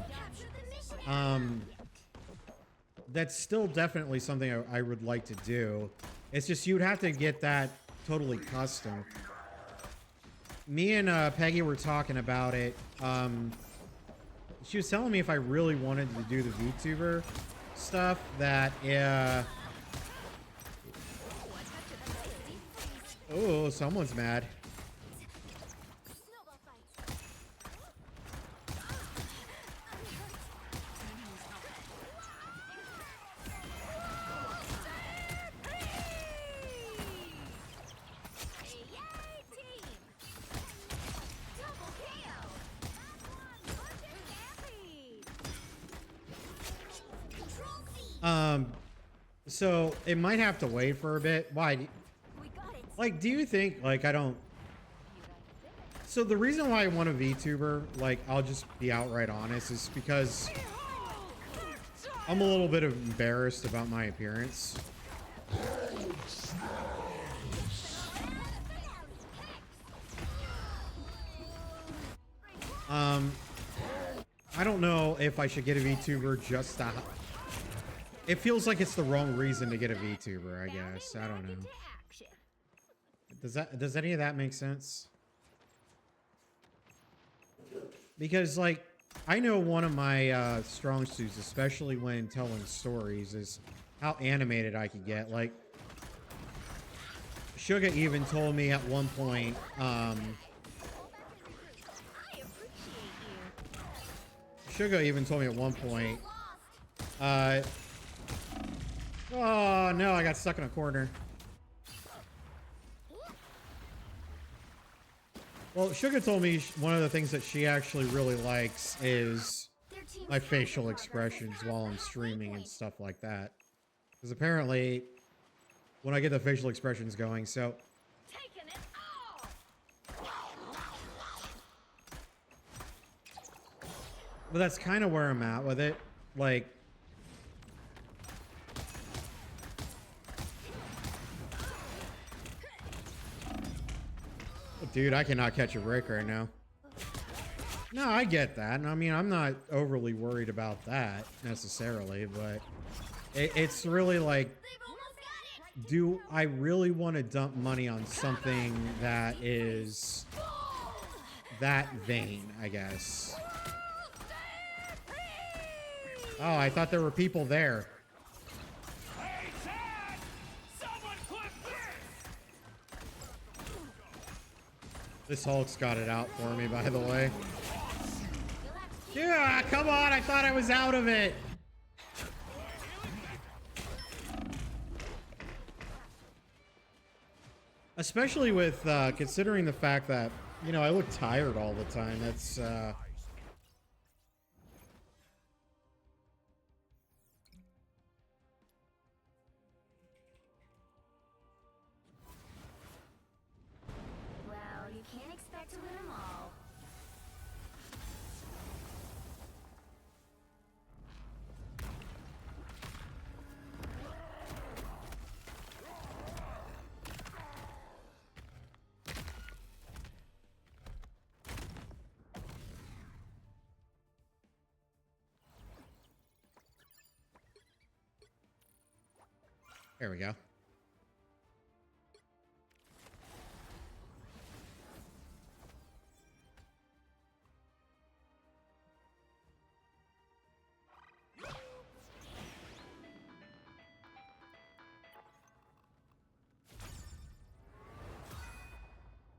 That's still definitely something I would like to do. It's just you'd have to get that totally custom. Me and Peggy were talking about it. She was telling me if I really wanted to do the VTuber stuff, that oh, someone's mad. So it might have to wait for a bit. Why? Like, do you think, like, I don't... So the reason why I want a VTuber, like, I'll just be outright honest, is because I'm a little bit embarrassed about my appearance. I don't know if I should get a VTuber just to... It feels like it's the wrong reason to get a VTuber, I guess. I don't know. Does any of that make sense? Because, like, I know one of my strong suits, especially when telling stories, is how animated I can get. Like, Suga even told me at one point, Suga even told me at one point, oh no, I got stuck in a corner. Well, Suga told me one of the things that she actually really likes is my facial expressions while I'm streaming and stuff like that. Because apparently, when I get the facial expressions going, so... But that's kind of where I'm at with it. Like... Dude, I cannot catch a break right now. No, I get that. I mean, I'm not overly worried about that necessarily, but it's really like, do I really want to dump money on something that is that vain, I guess? Oh, I thought there were people there. This Hulk's got it out for me, by the way. Yeah, come on, I thought I was out of it. Especially with, considering the fact that, you know, I look tired all the time. That's, Well, you can't expect to win them all. There we go.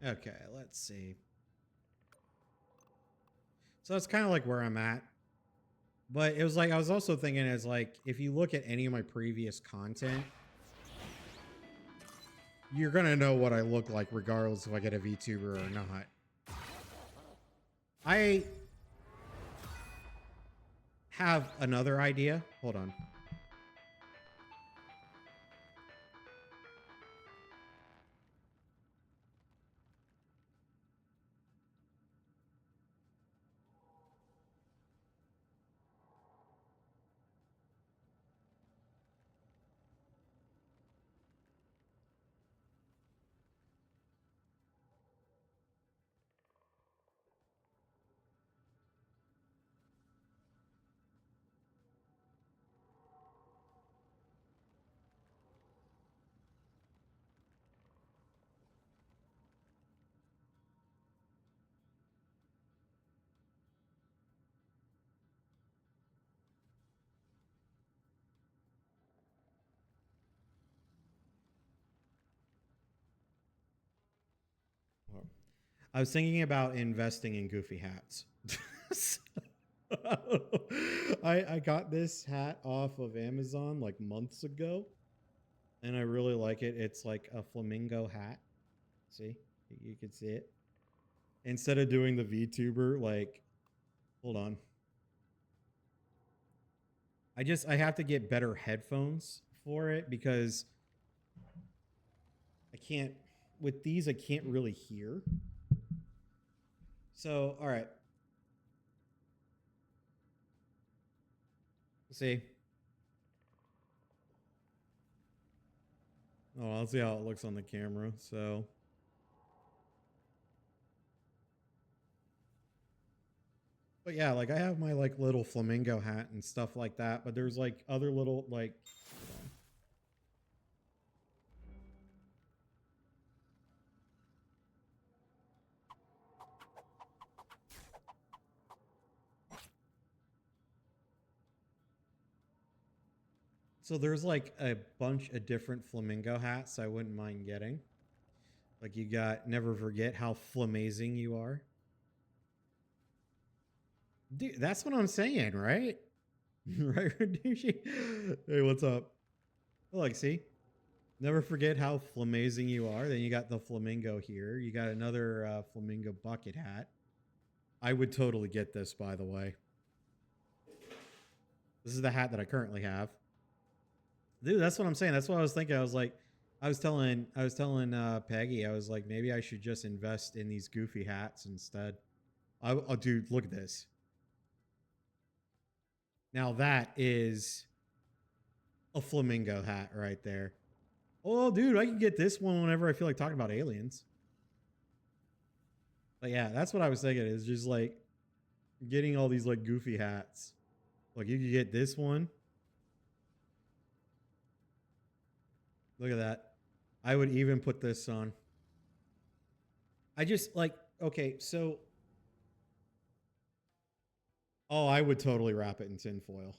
Okay, let's see. So that's kind of like where I'm at. But it was like, I was also thinking is like, if you look at any of my previous content, you're going to know what I look like regardless if I get a VTuber or not. I have another idea. Hold on. I was thinking about investing in goofy hats. I got this hat off of Amazon like months ago, and I really like it. It's like a flamingo hat. See, you can see it. Instead of doing the VTuber, like, hold on. I have to get better headphones for it because I can't, with these, I can't really hear. So, all right. See. Oh, I'll see how it looks on the camera. So. But yeah, like I have my like little flamingo hat and stuff like that, but there's like other little like so there's like a bunch of different flamingo hats I wouldn't mind getting. Like you got Never Forget How Flamazing You Are. Dude, that's what I'm saying, right? Right, Radushi? Hey, what's up? Oh, like, see? Never forget how flamazing you are. Then you got the flamingo here. You got another flamingo bucket hat. I would totally get this, by the way. This is the hat that I currently have. Dude, that's what I'm saying. That's what I was thinking. I was like, I was telling Peggy, I was like, maybe I should just invest in these goofy hats instead. Oh, dude, look at this. Now that is a flamingo hat right there. Oh, dude, I can get this one whenever I feel like talking about aliens. But yeah, that's what I was thinking is just like getting all these like goofy hats. Like you could get this one. Look at that. I would even put this on. I just like, okay, so. Oh, I would totally wrap it in tinfoil.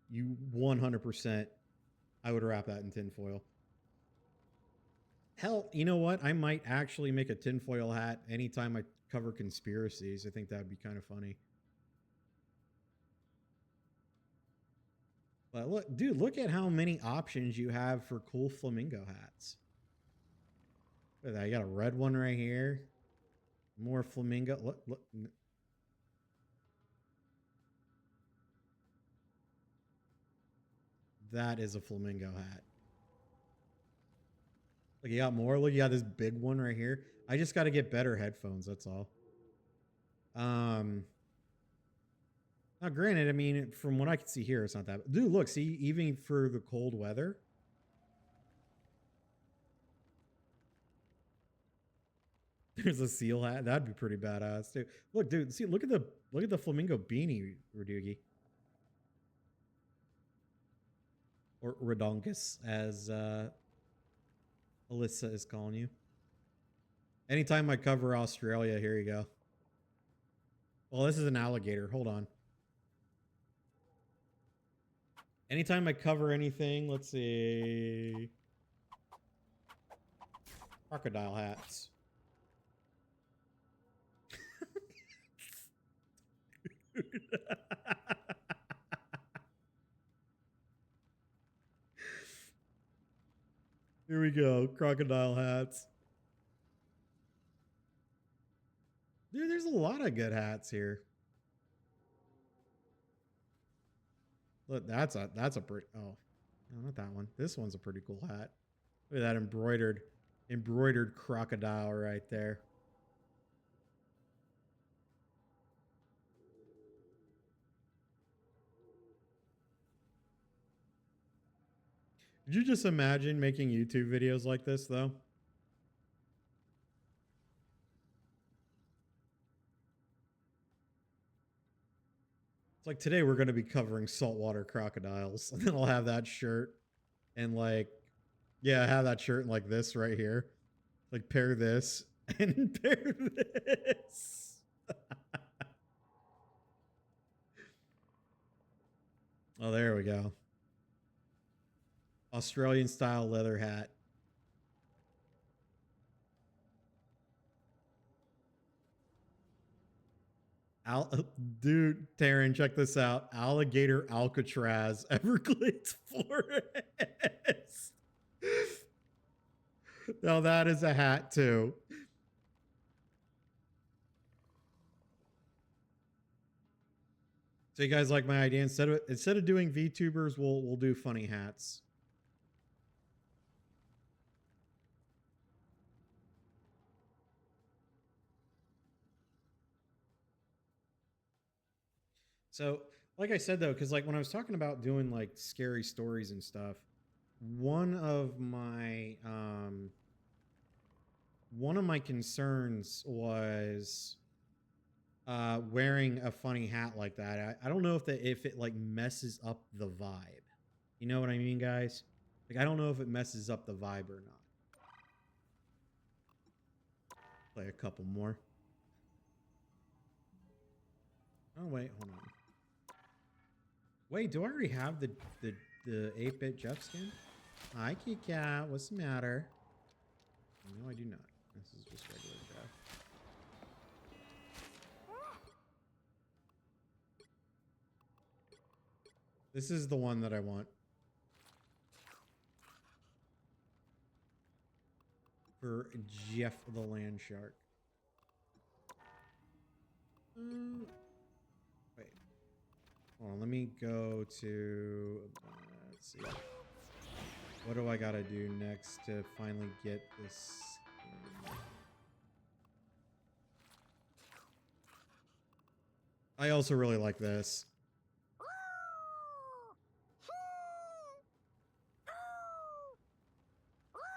You 100%. I would wrap that in tinfoil. Hell, you know what? I might actually make a tinfoil hat anytime I cover conspiracies. I think that would be kind of funny. But look, dude, look at how many options you have for cool flamingo hats. Look at that. You got a red one right here. More flamingo. Look. That is a flamingo hat. Look, you got more. Look, you got this big one right here. I just got to get better headphones. That's all. Now, granted, I mean, from what I can see here, it's not that. Dude, look, see, even for the cold weather. There's a seal hat. That'd be pretty badass too. Look, dude, see, look at the flamingo beanie, Radugi. Or Redonkus, as Alyssa is calling you. Anytime I cover Australia, here you go. Well, this is an alligator. Hold on. Anytime I cover anything, let's see. Crocodile hats. Here we go. Crocodile hats. Dude, there's a lot of good hats here. Look, that's a pretty, oh, no, not that one. This one's a pretty cool hat. Look at that embroidered crocodile right there. Could you just imagine making YouTube videos like this, though? It's like today we're going to be covering saltwater crocodiles, and then I'll have that shirt and like, yeah, I have that shirt and like this right here. Like pair this and pair this. Oh, there we go. Australian style leather hat. Dude, Taryn, check this out. Alligator Alcatraz, Everglades Forest. Now that is a hat too. So you guys like my idea? Instead of doing VTubers, we'll do funny hats. So, like I said though, because like when I was talking about doing like scary stories and stuff, one of my concerns was wearing a funny hat like that. I don't know if it like messes up the vibe. You know what I mean, guys? Like I don't know if it messes up the vibe or not. Play a couple more. Oh wait, hold on. Wait, do I already have the 8-bit Jeff skin? Hi, Kitkat. What's the matter? No, I do not. This is just regular Jeff. This is the one that I want. For Jeff the Land Shark. Wait. Hold on, let me go to... let's see. What do I gotta do next to finally get this? I also really like this.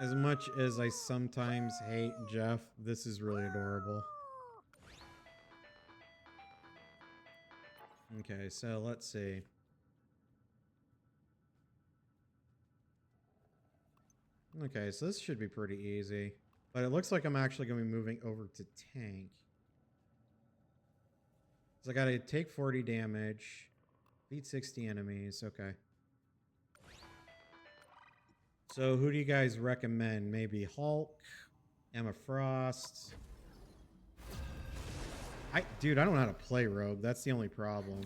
As much as I sometimes hate Jeff, this is really adorable. Okay, so let's see. Okay, so this should be pretty easy. But it looks like I'm actually going to be moving over to tank. So I got to take 40 damage. Beat 60 enemies. Okay. So who do you guys recommend? Maybe Hulk? Emma Frost? Dude, I don't know how to play Rogue. That's the only problem.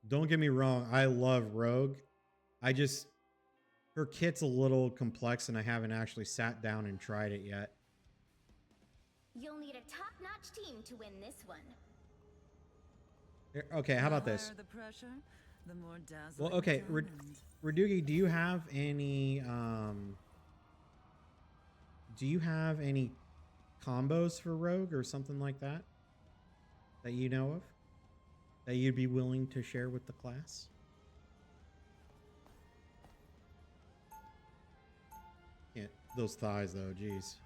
Don't get me wrong. I love Rogue. Her kit's a little complex and I haven't actually sat down and tried it yet. You'll need a top-notch team to win this one. Okay, how about this? The pressure, the more dazzling. Well, okay, Radugi, do you have any combos for Rogue or something like that you know of that you'd be willing to share with the class? Yeah, those thighs though, jeez.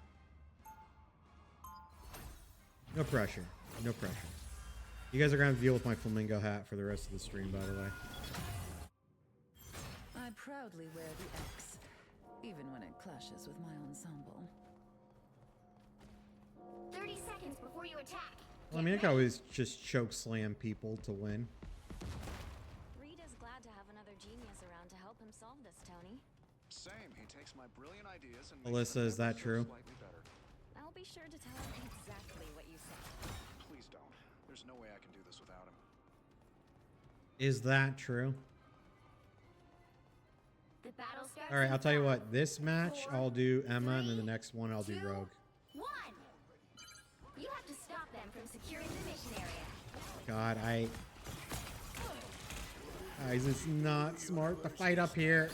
No pressure. No pressure. You guys are gonna have to deal with my flamingo hat for the rest of the stream, by the way. I proudly wear the X, even when it clashes with my ensemble. 30 seconds before you attack. Well, I mean, I can always just choke slam people to win. Rita's glad to have another genius around to help him solve this, Tony. Same. He takes my brilliant ideas and Alyssa, is that true? slightly better. I'll be sure to tell him exactly what you said. Please don't. There's no way I can do this without him. Is that true? The battle starts. All right, in I'll tell you 5, what. This match, 4, I'll do Emma, and then the 3, next one, I'll do 2, Rogue. 1. You have to stop them from securing the mission area. God, Guys, it's not smart to fight up here.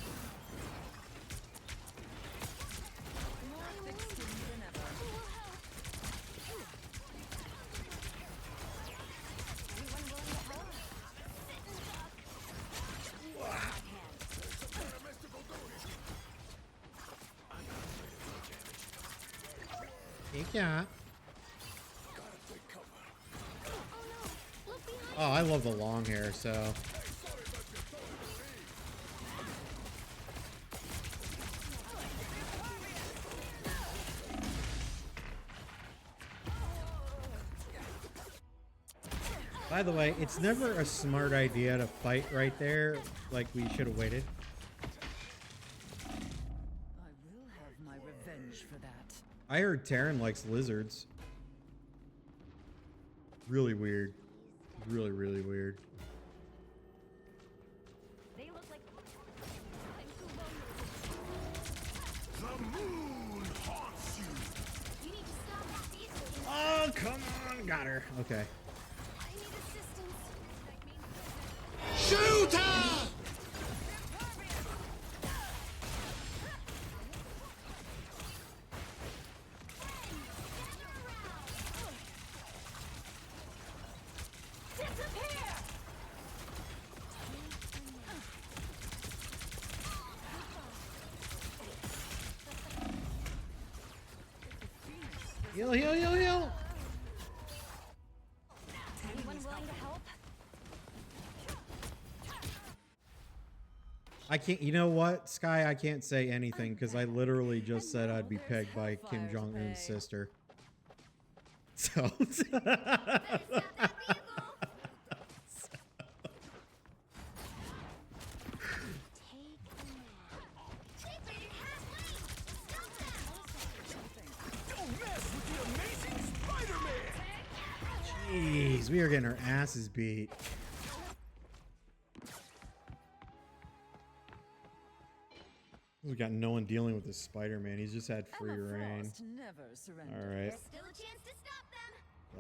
More thick-skinned than ever. Anyone willing to help? Yeah. Oh, I love the long hair, so. By the way, it's never a smart idea to fight right there. Like, we should have waited. I will have my revenge for that. I heard Taryn likes lizards. Really weird. Really, really weird. They look like The moon haunts you. You need to stop that vehicle. Oh, come on. Got her. Okay. I need assistance. Shoot her! Heal, heal, heal, heal. Anyone willing to help? I can't, you know what, Sky? I can't say anything because I literally just said I'd be pegged by Kim Jong-un's sister. So. Don't mess with the amazing Spider-Man. Jeez, we are getting our asses beat. We got no one dealing with this Spider-Man. He's just had free Emma reign. Frost never surrenders. All right. There's still a chance to stop them.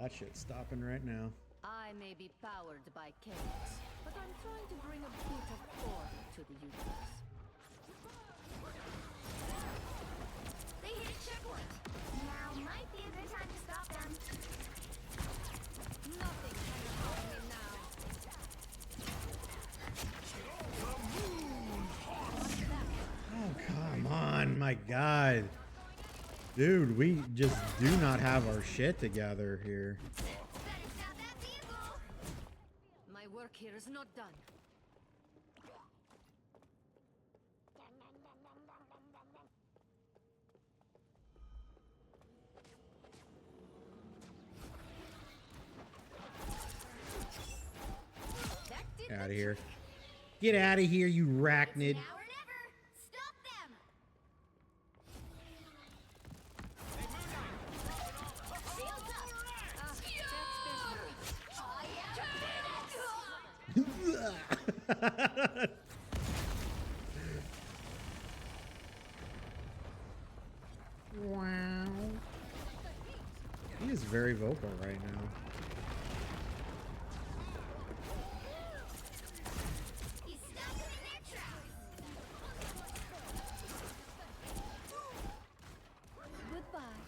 That shit's stopping right now. I may be powered by chaos, but I'm trying to bring a bit of order to the universe. They hit a checkpoint. Now might be a good time to stop them. Nothing can harm me now. Oh, come on, my God. Dude, we just do not have our shit together here. Better stop that vehicle. My work here is not done. Out of here. Get out of here, you arachnid. Now or never. Stop them. Shields up. Oh, yeah. Wow. He is very vocal right now. He's stuck in their tracks. Goodbye.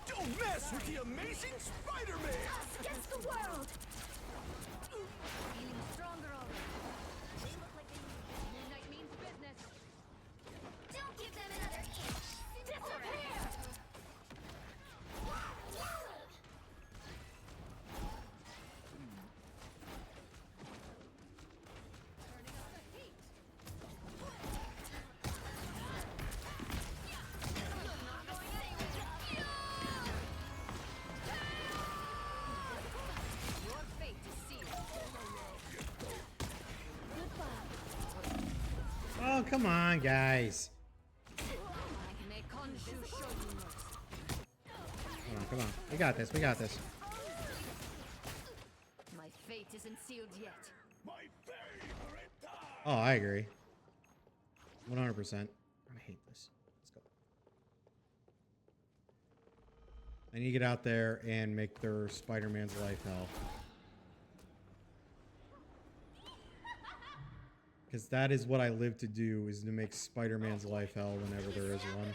Don't mess with the amazing Spider-Man. Us against the world. Feeling stronger already. They look like they need midnight means business. Don't give them another inch. come on, guys. Come on. We got this. We got this. My fate isn't sealed yet. Oh, I agree. 100%. I hate this. Let's go. I need to get out there and make their Spider-Man's life hell. Because that is what I live to do, is to make Spider-Man's life hell whenever there is one.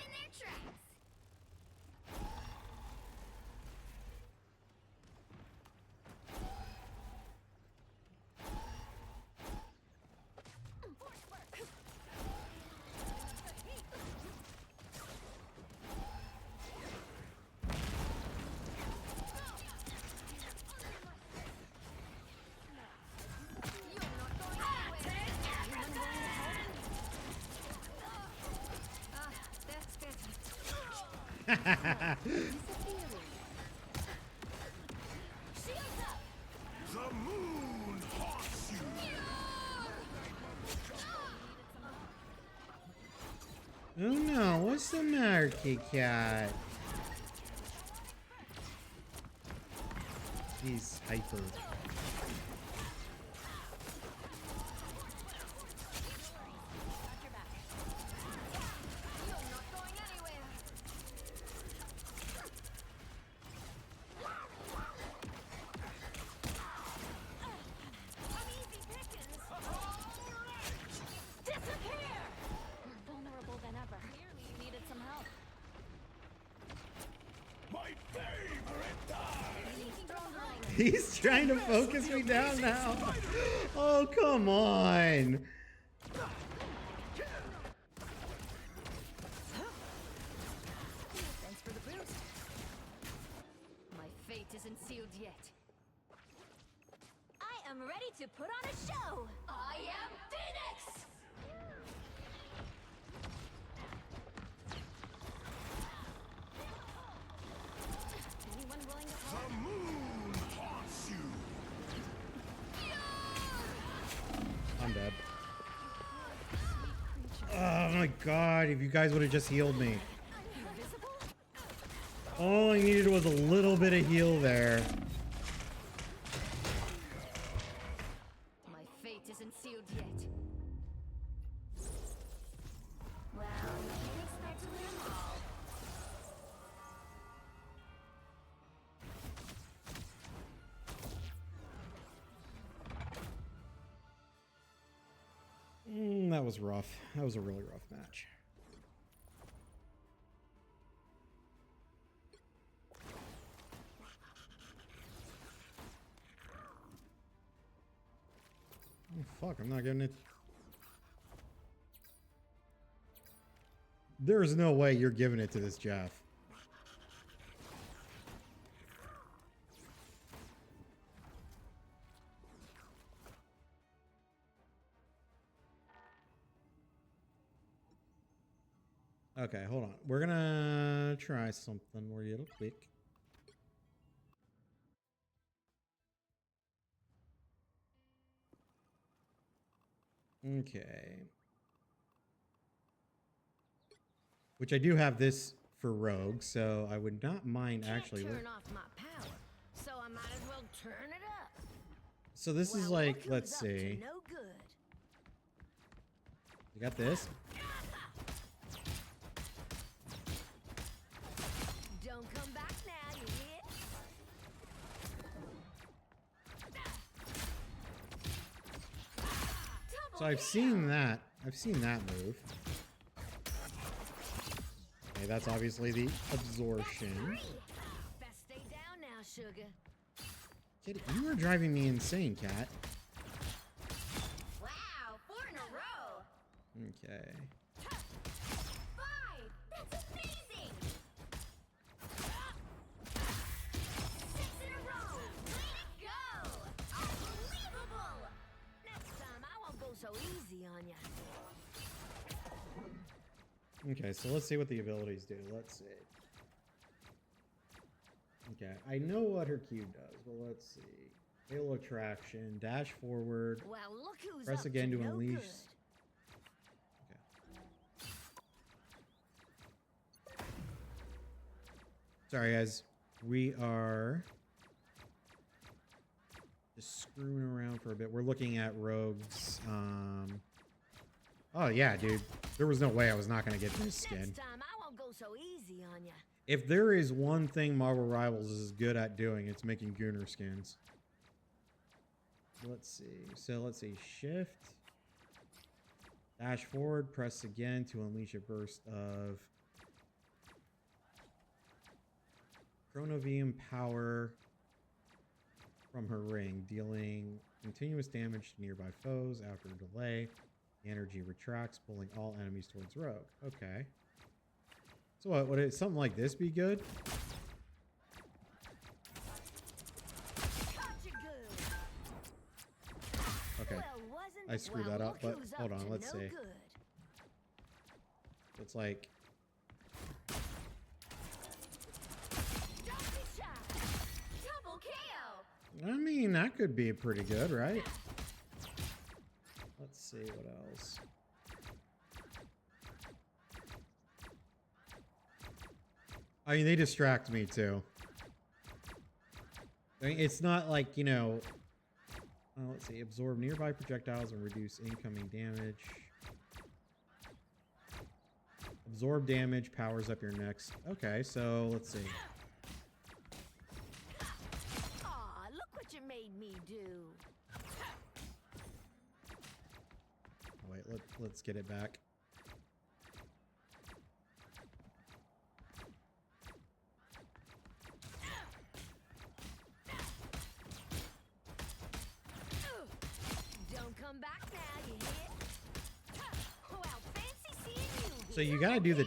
The moon haunts you. Oh no, what's the matter, Kit Kat? He's hyper. He's trying to focus me down now. Oh, come on. Thanks for the boost. My fate isn't sealed yet. I am ready to put on a show. I am Phoenix. Anyone willing to The moon haunts you. I'm dead. Oh my god, if you guys would have just healed me. All I needed was a little bit of heal there. My fate isn't sealed yet. Well, you can expect to win them all. That was rough. That was a really rough match. Oh, fuck, I'm not getting it. There is no way you're giving it to this Jeff. Okay, hold on. We're gonna try something real quick. Okay. Which I do have this for Rogue, so I would not mind actually. Turn off my power, so I might as well turn it up. So this is Well, like, what let's comes up to see. no good. You got this. Don't come back now, you hear? So I've seen that. I've seen that move. Okay, that's obviously the absorption. Best stay down now, sugar. Kid, you are driving me insane, Cat. Wow, 4 in a row. Okay. 5. That's amazing. 6 in a row. Way to go. Unbelievable. Next time I won't go so easy on ya. Okay, so let's see what the abilities do. Let's see. Okay, I know what her Q does, but let's see. Halo attraction, dash forward. Well, look who's Press up again to no unleash. good. Okay. Sorry, guys. We are just screwing around for a bit. We're looking at rogues. Oh, yeah, dude. There was no way I was not going to get this skin. Next time, I won't go so easy on ya. If there is one thing Marvel Rivals is good at doing, it's making Gooner skins. Let's see. So let's see. Shift. Dash forward. Press again to unleash a burst of Chronovium power from her ring, dealing continuous damage to nearby foes after a delay. The energy retracts, pulling all enemies towards Rogue. Okay. So what, would it, something like this be good? Okay. I screwed that up, but hold on, let's see. It's like... I mean, that could be pretty good, right? Let's see what else. I mean, they distract me too. I mean, it's not like, you know... let's see. Absorb nearby projectiles and reduce incoming damage. Absorb damage, powers up your next... Okay, so let's see. Aw, look what you made me do. Oh, wait, let's get it back. Don't come back now, you hear? Well, fancy seeing you. So you gotta do the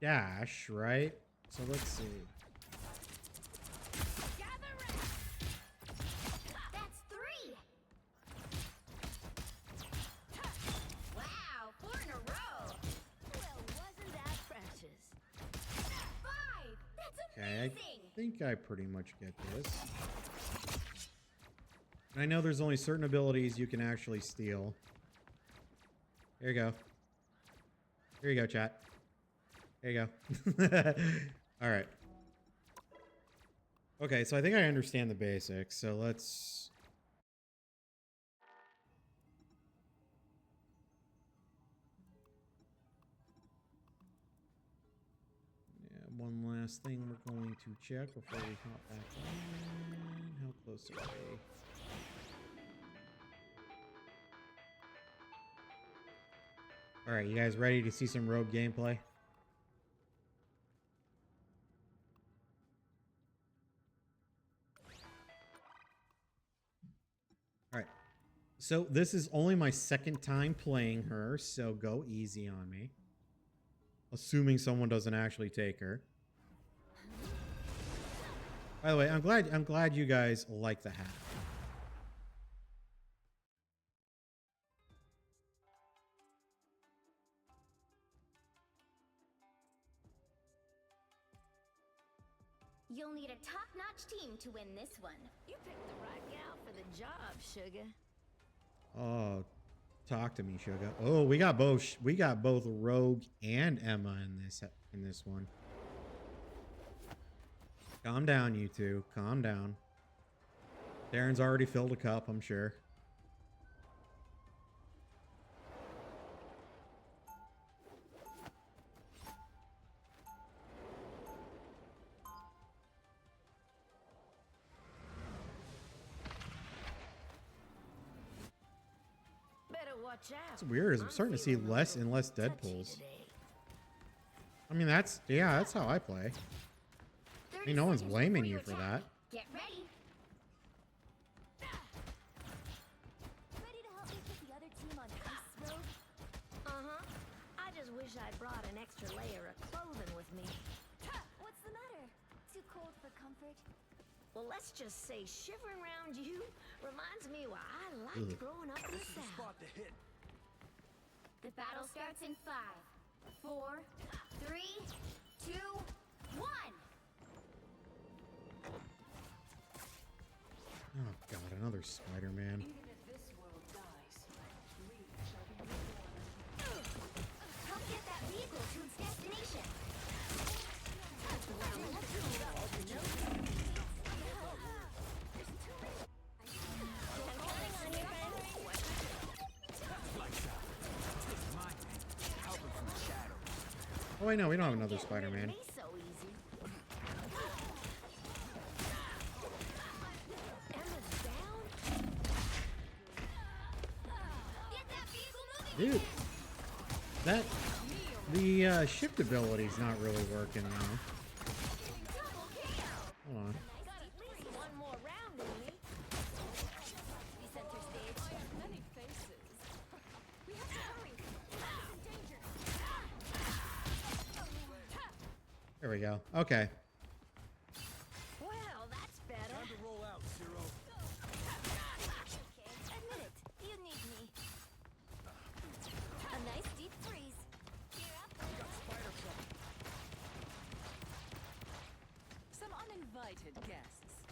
dash, right? So let's see. That's 3. Wow, 4 in a row. Well, wasn't that precious? 5. That's Okay, amazing. I think I pretty much get this. I know there's only certain abilities you can actually steal. Here you go. Here you go, chat. Here you go. All right. Okay, so I think I understand the basics. So let's... Yeah, one last thing we're going to check before we hop back on. How close are we? All right, you guys ready to see some Rogue gameplay? All right. So this is only my second time playing her, so go easy on me. Assuming someone doesn't actually take her. By the way, I'm glad you guys like the hat. You'll need a top-notch team to win this one. You picked the right gal for the job, sugar. Oh, talk to me, Sugar. Oh, we got both Rogue and Emma in this one. Calm down, you two. Calm down. Darren's already filled a cup, I'm sure. It's weird. I'm starting to see less and less Deadpools. I mean, that's how I play. I mean, no one's blaming you for that. Get ready. Ready to help me put the other team on ice, Rogue? Uh-huh. I just wish I'd brought an extra layer of clothing with me. What's the matter? Too cold for comfort? Well, let's just say shivering around you reminds me why I liked growing up in the South. The battle starts in 5, 4, 3, 2, 1. Oh God, another Spider-Man. Help get that vehicle to its destination. Oh wait, no, we don't have another Spider-Man. Me so easy. Emma's down. Get that vehicle moving. Dude, the shift ability's not really working now. Hold on. Got at least one more round in me. Be center stage. I have many faces. We have to hurry. Emma's in danger. There we go. Okay. Well, that's better. Time to roll out, Zero. Okay, admit it. You need me. A nice deep freeze. Gear up. Got spider trouble. Some uninvited guests.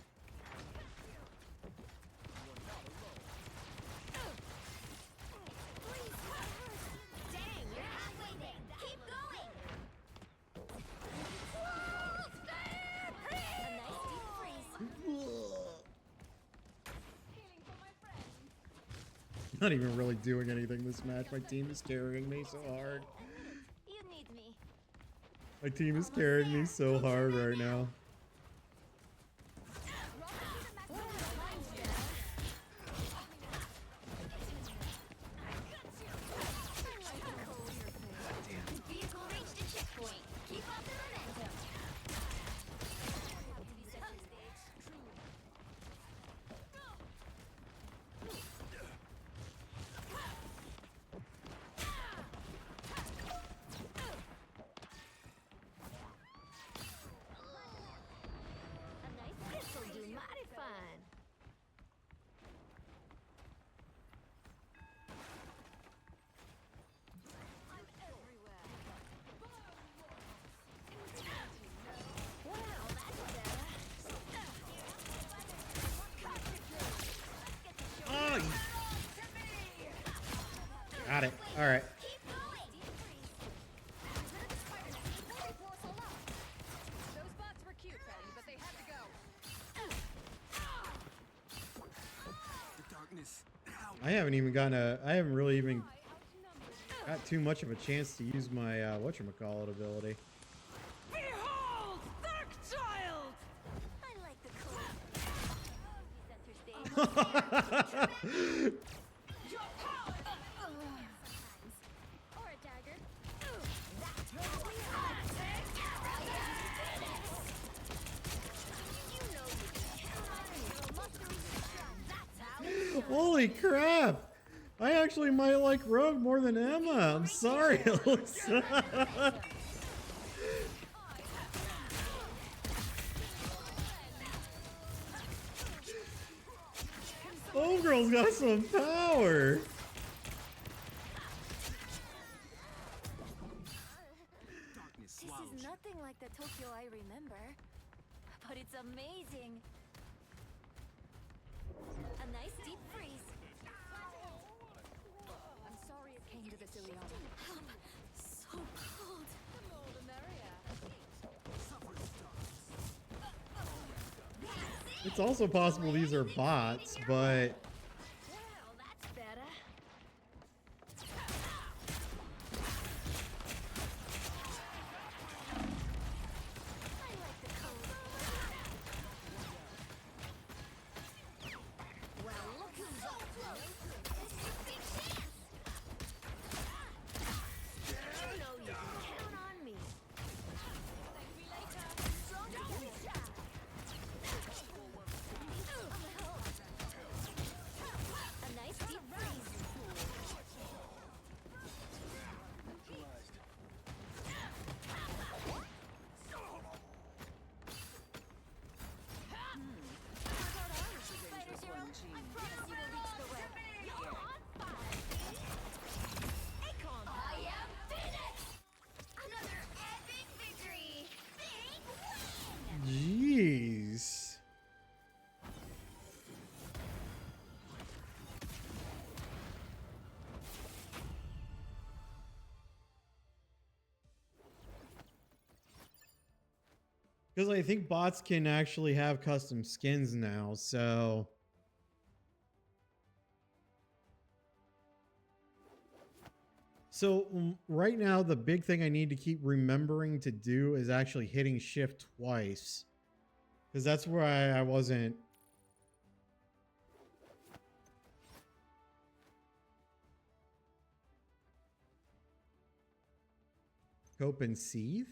Freeze first. Dang, you're halfway there. Keep going. A nice deep freeze. Not even really doing anything this match. My team is carrying me so hard. You need me. My team is carrying me so hard right now. Vehicle reached a checkpoint. Keep up the momentum. A nice this'll do mighty fine. Well, that's better. Oh, got it. All right. Keep going. Those bots were cute, Betty, but they had to go. The darkness. Ow. I haven't even gotten a. I haven't really even got too much of a chance to use my whatchamacallit ability. Behold, Darkchild! I like the center stage. Or a dagger. That's really hot. You know you can count on me. Must be that's how it's done. Holy crap! I actually might like Rogue more than Emma. I'm sorry, Alyssa. Homegirl's got some power. Darkness This swallows is you. nothing like the Tokyo I remember, but it's amazing. A nice deep freeze. I'm sorry it came to this, Ileana. Help! So cold. The more the merrier. It's also possible these are bots, but Well, that's better. I like the cold. Well, look who's up. This is a big chance. You know you can count on me. Thank me later. Don't ya? A nice deep freeze. Spider Zero, I promise you will reach the web. You're on fire, Acorn, I am finished! Another epic victory! Big win! jeez. Because I think bots can actually have custom skins now, so So right now, the big thing I need to keep remembering to do is actually hitting shift twice. Because that's where I wasn't. Cope and seethe?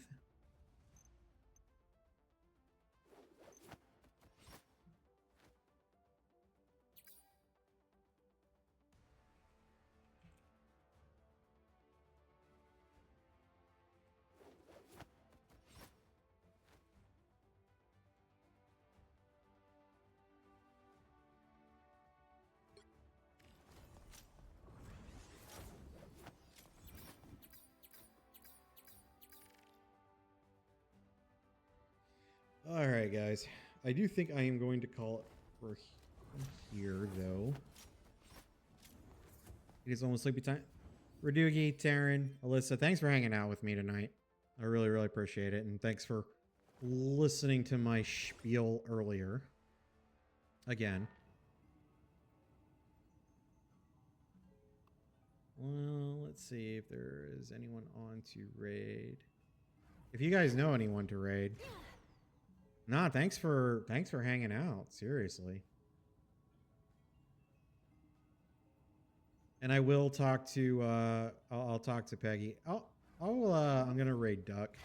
All right, guys. I do think I am going to call it for here, though. It is almost sleepy time. Radugi, Taryn, Alyssa, thanks for hanging out with me tonight. I really, really appreciate it. And thanks for listening to my spiel earlier. Again. Well, let's see if there is anyone on to raid. If you guys know anyone to raid. Nah, thanks for hanging out. Seriously. And I will talk to I'll talk to Peggy. I'm gonna raid Duck.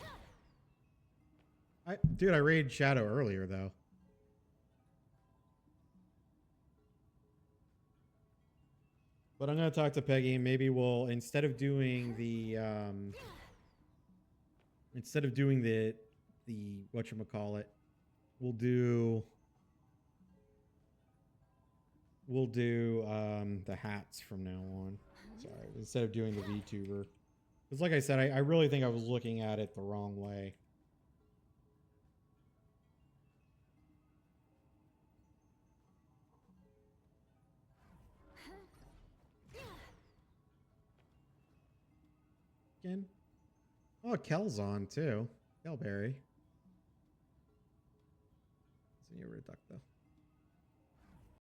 Dude, I raided Shadow earlier though. But I'm gonna talk to Peggy and maybe we'll instead of doing the whatchamacallit, we'll do the hats from now on. Sorry, instead of doing the VTuber. Because like I said, I really think I was looking at it the wrong way. Again? Oh, Kel's on too. Kelberry. Isn't he a reduct though?